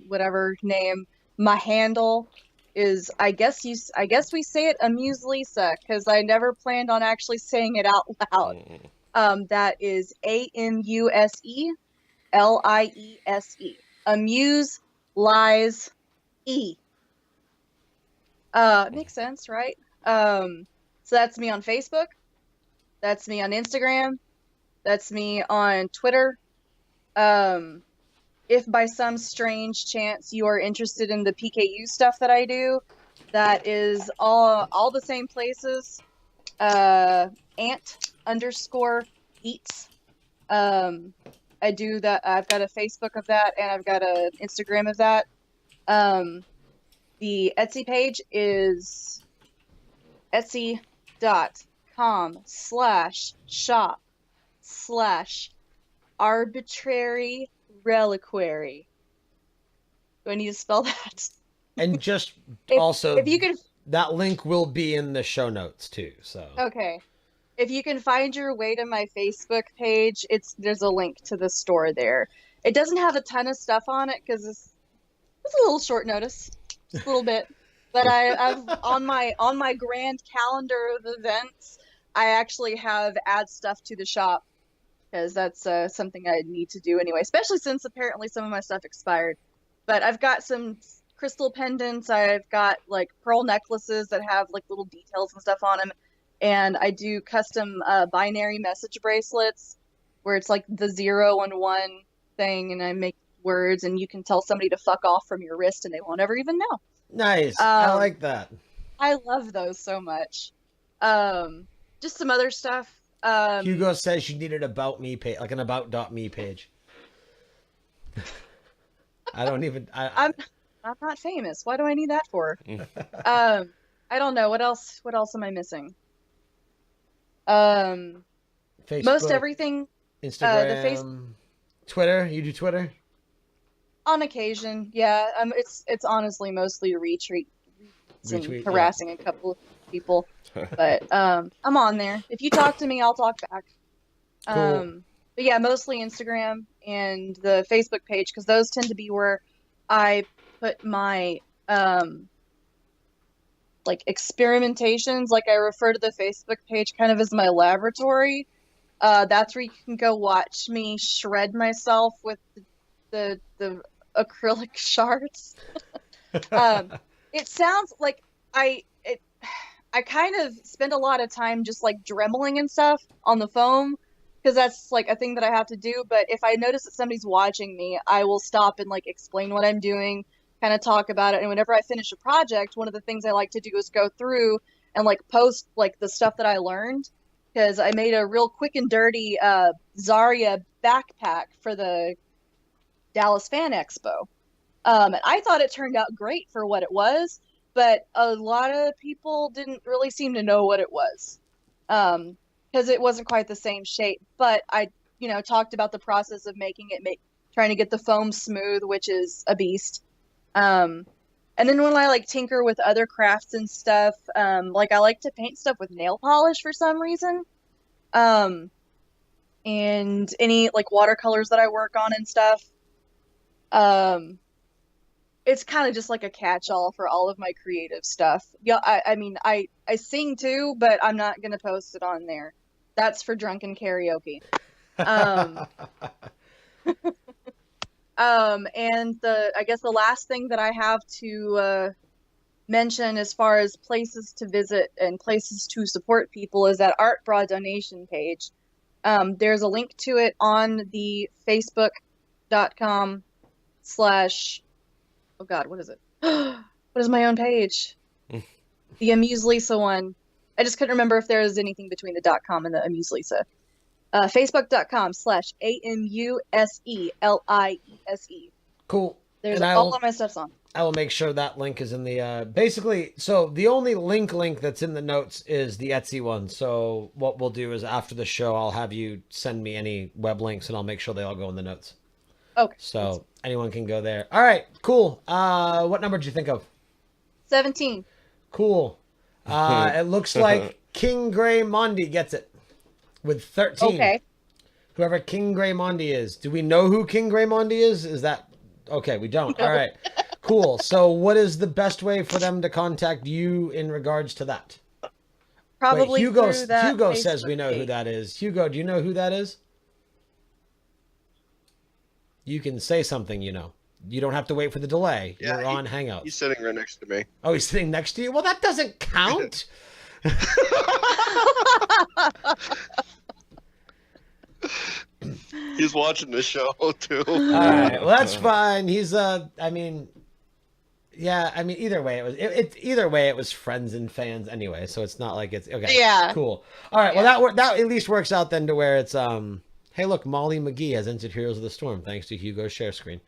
whatever name, my handle is I guess we say it Amuselise, because I never planned on actually saying it out loud. That is Amuselise. Amuse lies E. Makes sense, right? So that's me on Facebook. That's me on Instagram. That's me on Twitter. If by some strange chance you are interested in the PKU stuff that I do, that is all the same places. Ant_eats. I do that. I've got a Facebook of that, and I've got an Instagram of that. The Etsy page is etsy.com/shop/arbitrary reliquary. Do I need to spell that? And just If also, you can, that link will be in the show notes too. So okay. If you can find your way to my Facebook page, there's a link to the store there. It doesn't have a ton of stuff on it because it's a little short notice, just a little bit. But I've on my grand calendar of events, I actually have add stuff to the shop because that's something I need to do anyway, especially since apparently some of my stuff expired. But I've got some crystal pendants. I've got like pearl necklaces that have like little details and stuff on them. And I do custom binary message bracelets where it's like the 0 and 1 thing, and I make words, and you can tell somebody to fuck off from your wrist, and they won't ever even know. nice. I like that. I love those so much. Just some other stuff. Hugo says she needed about me page, like an about.me page. I don't even. I'm not famous. Why do I need that for? I don't know. What else am I missing? Facebook, Most everything. Instagram, Twitter. You do Twitter? On occasion, yeah. It's honestly mostly retweet and harassing a couple of people. But I'm on there. If you talk to me, I'll talk back. Cool. But yeah, mostly Instagram and the Facebook page, because those tend to be where I put my like experimentations. Like I refer to the Facebook page kind of as my laboratory. That's where you can go watch me shred myself with the acrylic shards. It sounds like I kind of spend a lot of time just like dremeling and stuff on the foam, because that's like a thing that I have to do. But if I notice that somebody's watching me, I will stop and like explain what I'm doing, kind of talk about it. And whenever I finish a project, one of the things I like to do is go through and like post like the stuff that I learned, because I made a real quick and dirty Zarya backpack for the Dallas Fan Expo. And I thought it turned out great for what it was, but a lot of people didn't really seem to know what it was, because it wasn't quite the same shape. But I, talked about the process of making it, trying to get the foam smooth, which is a beast. And then when I like tinker with other crafts and stuff, like I like to paint stuff with nail polish for some reason. And any like watercolors that I work on and stuff. It's kind of just like a catch-all for all of my creative stuff. Yeah, I mean, I sing too, but I'm not gonna post it on there. That's for drunken karaoke. And I guess the last thing that I have to mention as far as places to visit and places to support people is that Art Bra donation page. There's a link to it on the facebook.com/ oh god, what is it? What is my own page? The Amuselise one. I just couldn't remember if there was anything between the .com and the Amuselise. Facebook.com/AMUSELIESE. Cool. There's all of my stuff's on. I will make sure that link is in the basically. So the only link that's in the notes is the Etsy one. So what we'll do is after the show, I'll have you send me any web links, and I'll make sure they all go in the notes. Okay. So anyone can go there. All right. Cool. What number did you think of? 17. Cool. It looks like King Grey Mondi gets it with 13. Okay. Whoever King Grey Mondi is. Do we know who King Grey Mondi is? Is that okay? We don't. No. All right. Cool. So what is the best way for them to contact you in regards to that? Probably Hugo through that Hugo says we know page. who that is. Hugo, do you know who that is? You can say something, You don't have to wait for the delay. Yeah, You're on Hangouts. He's sitting right next to me. Oh, he's sitting next to you? Well, that doesn't count. He's watching the show too. All right. Well, that's fine. He's either way it was friends and fans anyway, so it's not like it's okay. Yeah. Cool. All right. Well, that at least works out then to where it's hey, look, Molly McGee has entered Heroes of the Storm thanks to Hugo's share screen.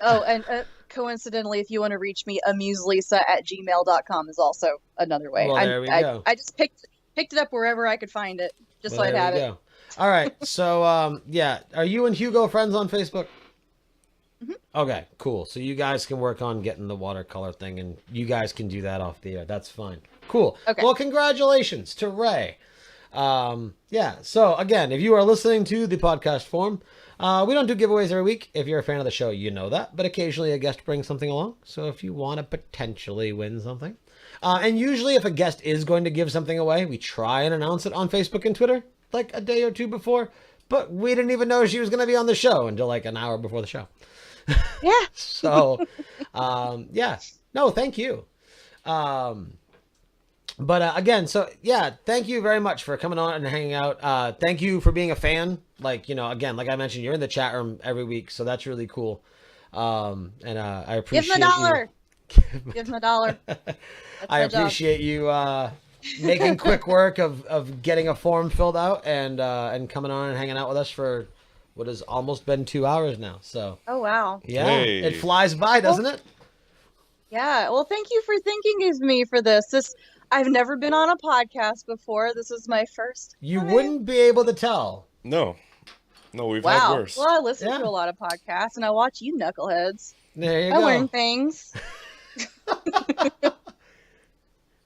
Oh, and coincidentally, if you want to reach me, amuselisa@gmail.com is also another way. Well, there we go. I just picked it up wherever I could find it, just so I'd have it. All right. So, are you and Hugo friends on Facebook? Mm-hmm. Okay, cool. So you guys can work on getting the watercolor thing, and you guys can do that off the air. That's fine. Cool. Okay. Well, congratulations to Ray. So again, if you are listening to the podcast form, we don't do giveaways every week. If you're a fan of the show, you know that. But occasionally a guest brings something along. So if you want to potentially win something, and usually if a guest is going to give something away, we try and announce it on Facebook and Twitter like a day or two before. But we didn't even know she was going to be on the show until like an hour before the show. Yeah. So, no, thank you. But again, so yeah, thank you very much for coming on and hanging out. Thank you for being a fan. Like, again, like I mentioned, you're in the chat room every week, so that's really cool. And I appreciate Give him $1. Give him $1. I appreciate you making quick work of getting a form filled out and coming on and hanging out with us for what has almost been 2 hours now. So Oh wow. yeah, Hey. it flies by, doesn't it? Yeah. Well, thank you for thinking of me for this. I've never been on a podcast before. This is my first You time. wouldn't be able to tell. No, we've had Wow. worse. Well, I listen Yeah. to a lot of podcasts and I watch you knuckleheads. There you I go. learn things.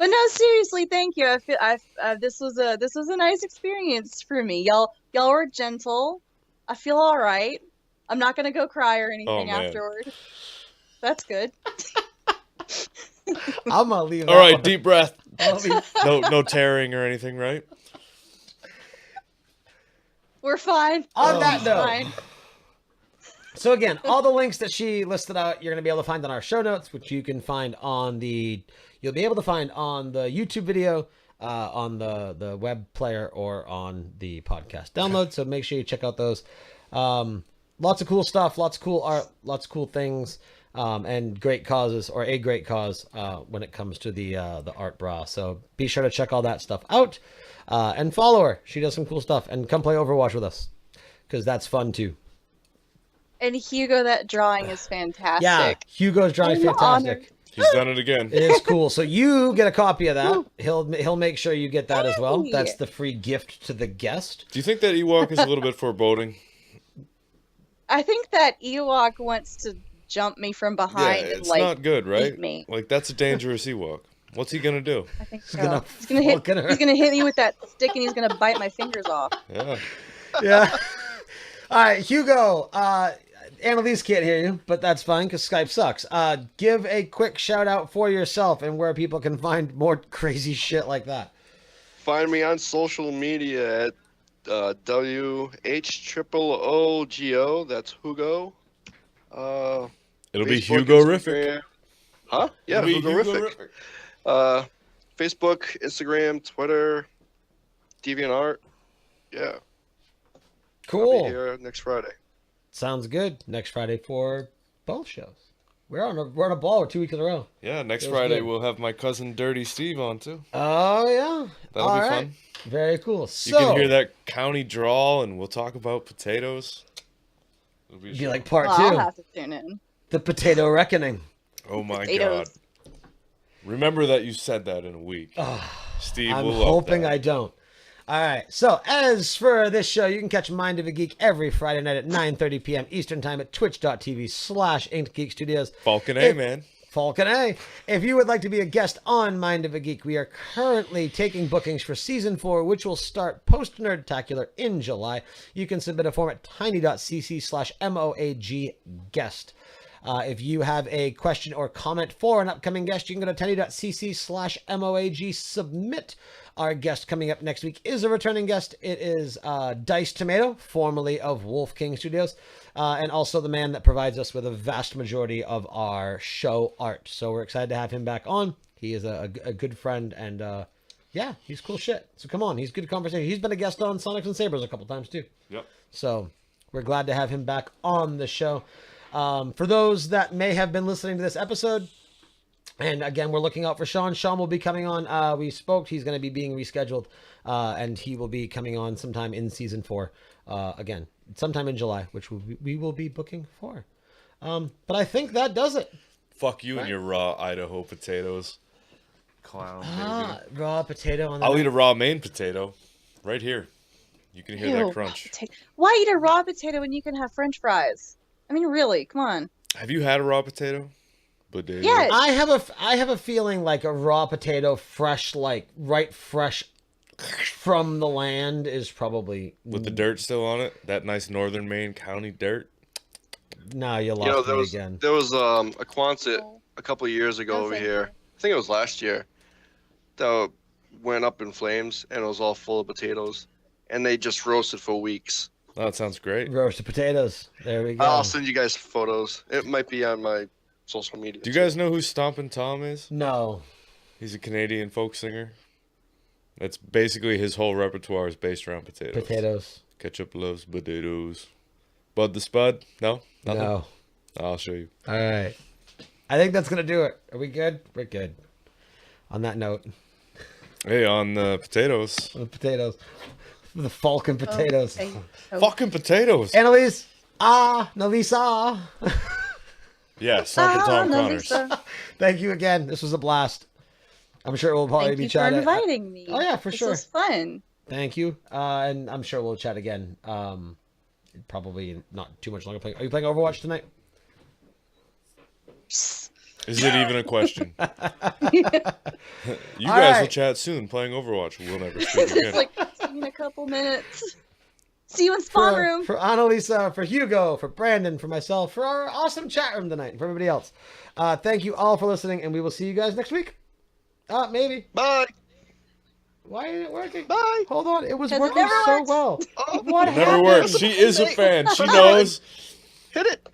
But no, seriously, thank you. I feel this was a nice experience for me. Y'all were gentle. I feel all right. I'm not gonna go cry or anything man. afterward. That's good. I'm gonna leave. All that right, one. deep breath. I'll leave- No tearing or anything, right? We're fine. On that note, Fine. so again, all the links that she listed out, you're gonna be able to find on our show notes, which you can find you'll be able to find on the YouTube video, on the web player, or on the podcast download. So make sure you check out those. Lots of cool stuff, lots of cool art, lots of cool things, and great causes, or a great cause when it comes to the art bra. So be sure to check all that stuff out and follow her. She does some cool stuff, and come play Overwatch with us because that's fun too. And Hugo, that drawing is fantastic. Yeah, Hugo's drawing I'm fantastic. honored. He's done it again. It is cool. So you get a copy of that. He'll make sure you get that as well. Hey. That's the free gift to the guest. Do you think that Ewok is a little bit foreboding? I think that Ewok wants to jump me from behind and it's like not good, right? eat me. Like that's a dangerous Ewok. What's he gonna do? I think He's so. gonna He's gonna hit. fucking her. He's gonna hit me with that stick, and he's gonna bite my fingers off. Yeah. Yeah. All right, Hugo. Annaliese can't hear you, but that's fine because Skype sucks. Give a quick shout out for yourself and where people can find more crazy shit like that. Find me on social media at WHOOGO. That's Hugo. It'll be Facebook, Hugo-rific. Instagram. Huh? Yeah, It'll be Hugo-rific. Facebook, Instagram, Twitter, DeviantArt. Yeah. I'll Cool. be here next Friday. Sounds good. Next Friday for both shows. We're on a ball. We're 2 weeks in a row. Yeah, next Feels Friday good. we'll have my cousin Dirty Steve on too. Oh yeah. That'll All be right. fun. Very cool. You So can hear that county drawl, and we'll talk about potatoes. It'll be, a be show. like part Well, 2, I'll have to tune in. the potato reckoning. Oh my potatoes. god! Remember that you said that in a week. Steve I'm will love hoping that. I don't. All right. So as for this show, you can catch Mind of a Geek every Friday night at 9:30 p.m. Eastern Time at twitch.tv/InkedGeek Falcon A, If- man. Falcon A. If you would like to be a guest on Mind of a Geek, we are currently taking bookings for Season 4, which will start post-Nerdtacular in July. You can submit a form at tiny.cc/MOAG-guest. If you have a question or comment for an upcoming guest, you can go to tiny.cc/MOAG-submit. Our guest coming up next week is a returning guest. It is Dice Tomato, formerly of Wolf King Studios, and also the man that provides us with a vast majority of our show art. So we're excited to have him back on. He is a good friend, and yeah, he's cool shit. So come on, he's good conversation. He's been a guest on Sonics and Sabers a couple times too. Yep. So we're glad to have him back on the show. For those that may have been listening to this episode, and again, we're looking out for Sean. Sean will be coming on. We spoke. He's going to be being rescheduled, and he will be coming on sometime in Season 4. Again, sometime in July, which we will be booking for. But I think that does it. Fuck you and your raw Idaho potatoes. Clown, baby. Raw potato on the I'll eat a raw Maine potato right here. You can hear Ew, that crunch. Why eat a raw potato when you can have French fries? I mean, really, come on. Have you had a raw potato? Potato. Yes. I have a feeling like a raw potato, fresh, like right fresh from the land, is probably With the dirt still on it? That nice northern Maine county dirt? No, you lost You know, me again. there was a Quonset a couple of years ago That's over like- here. I think it was last year. That went up in flames, and it was all full of potatoes, and they just roasted for weeks. Oh, that sounds great. Roasted potatoes. There we go. I'll send you guys photos. It might be on my social media. Do you guys know who Stompin' Tom is? No. He's a Canadian folk singer. That's basically his whole repertoire is based around potatoes. Potatoes. Ketchup loves potatoes. Bud the Spud? No? Nothing? No. I'll show you. All right. I think that's going to do it. Are we good? We're good. On that note. Hey, on the potatoes. The potatoes. The Falcon potatoes. Okay. Oh. Fucking potatoes. Annaliese. Annaliese. Yeah, Sergeant Tom Connors. Annaliese. Thank you again. This was a blast. I'm sure we'll probably Thank be you for chatting. inviting me. Oh, yeah, for sure. This was fun. Thank you. And I'm sure we'll chat again. Probably not too much longer. Are you playing Overwatch tonight? Is it even a question? You All guys will right. chat soon playing Overwatch. We'll never speak It's again. like, see you in a couple minutes. See you in spawn room. For Annalisa, for Hugo, for Brandon, for myself, for our awesome chat room tonight, and for everybody else. Thank you all for listening, and we will see you guys next week. Maybe. Bye. Why isn't it working? Bye. Hold on. It was 'Cause it working never so works. well. Oh, What It never happened? works. She is a fan. She knows. hit it.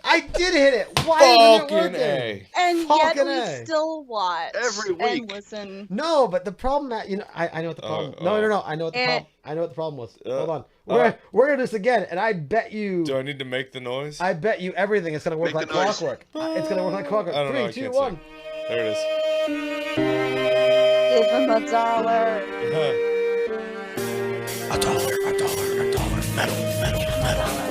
I did hit it. Why isn't it Fucking working? A. And yet Falcon we A. still watch Every and week. listen. No, but the problem that I know what the problem. No. I know what the Eh. problem. I know what the problem was. Hold on. uh. We're gonna do this again, and I bet you. Do I need to make the noise? I bet you everything is gonna work Make like the noise. clockwork. It's gonna work like clockwork. I don't know, I 3, 2, can't 1. There it is. Give him $1. $1, $1, $1. Metal, metal, metal.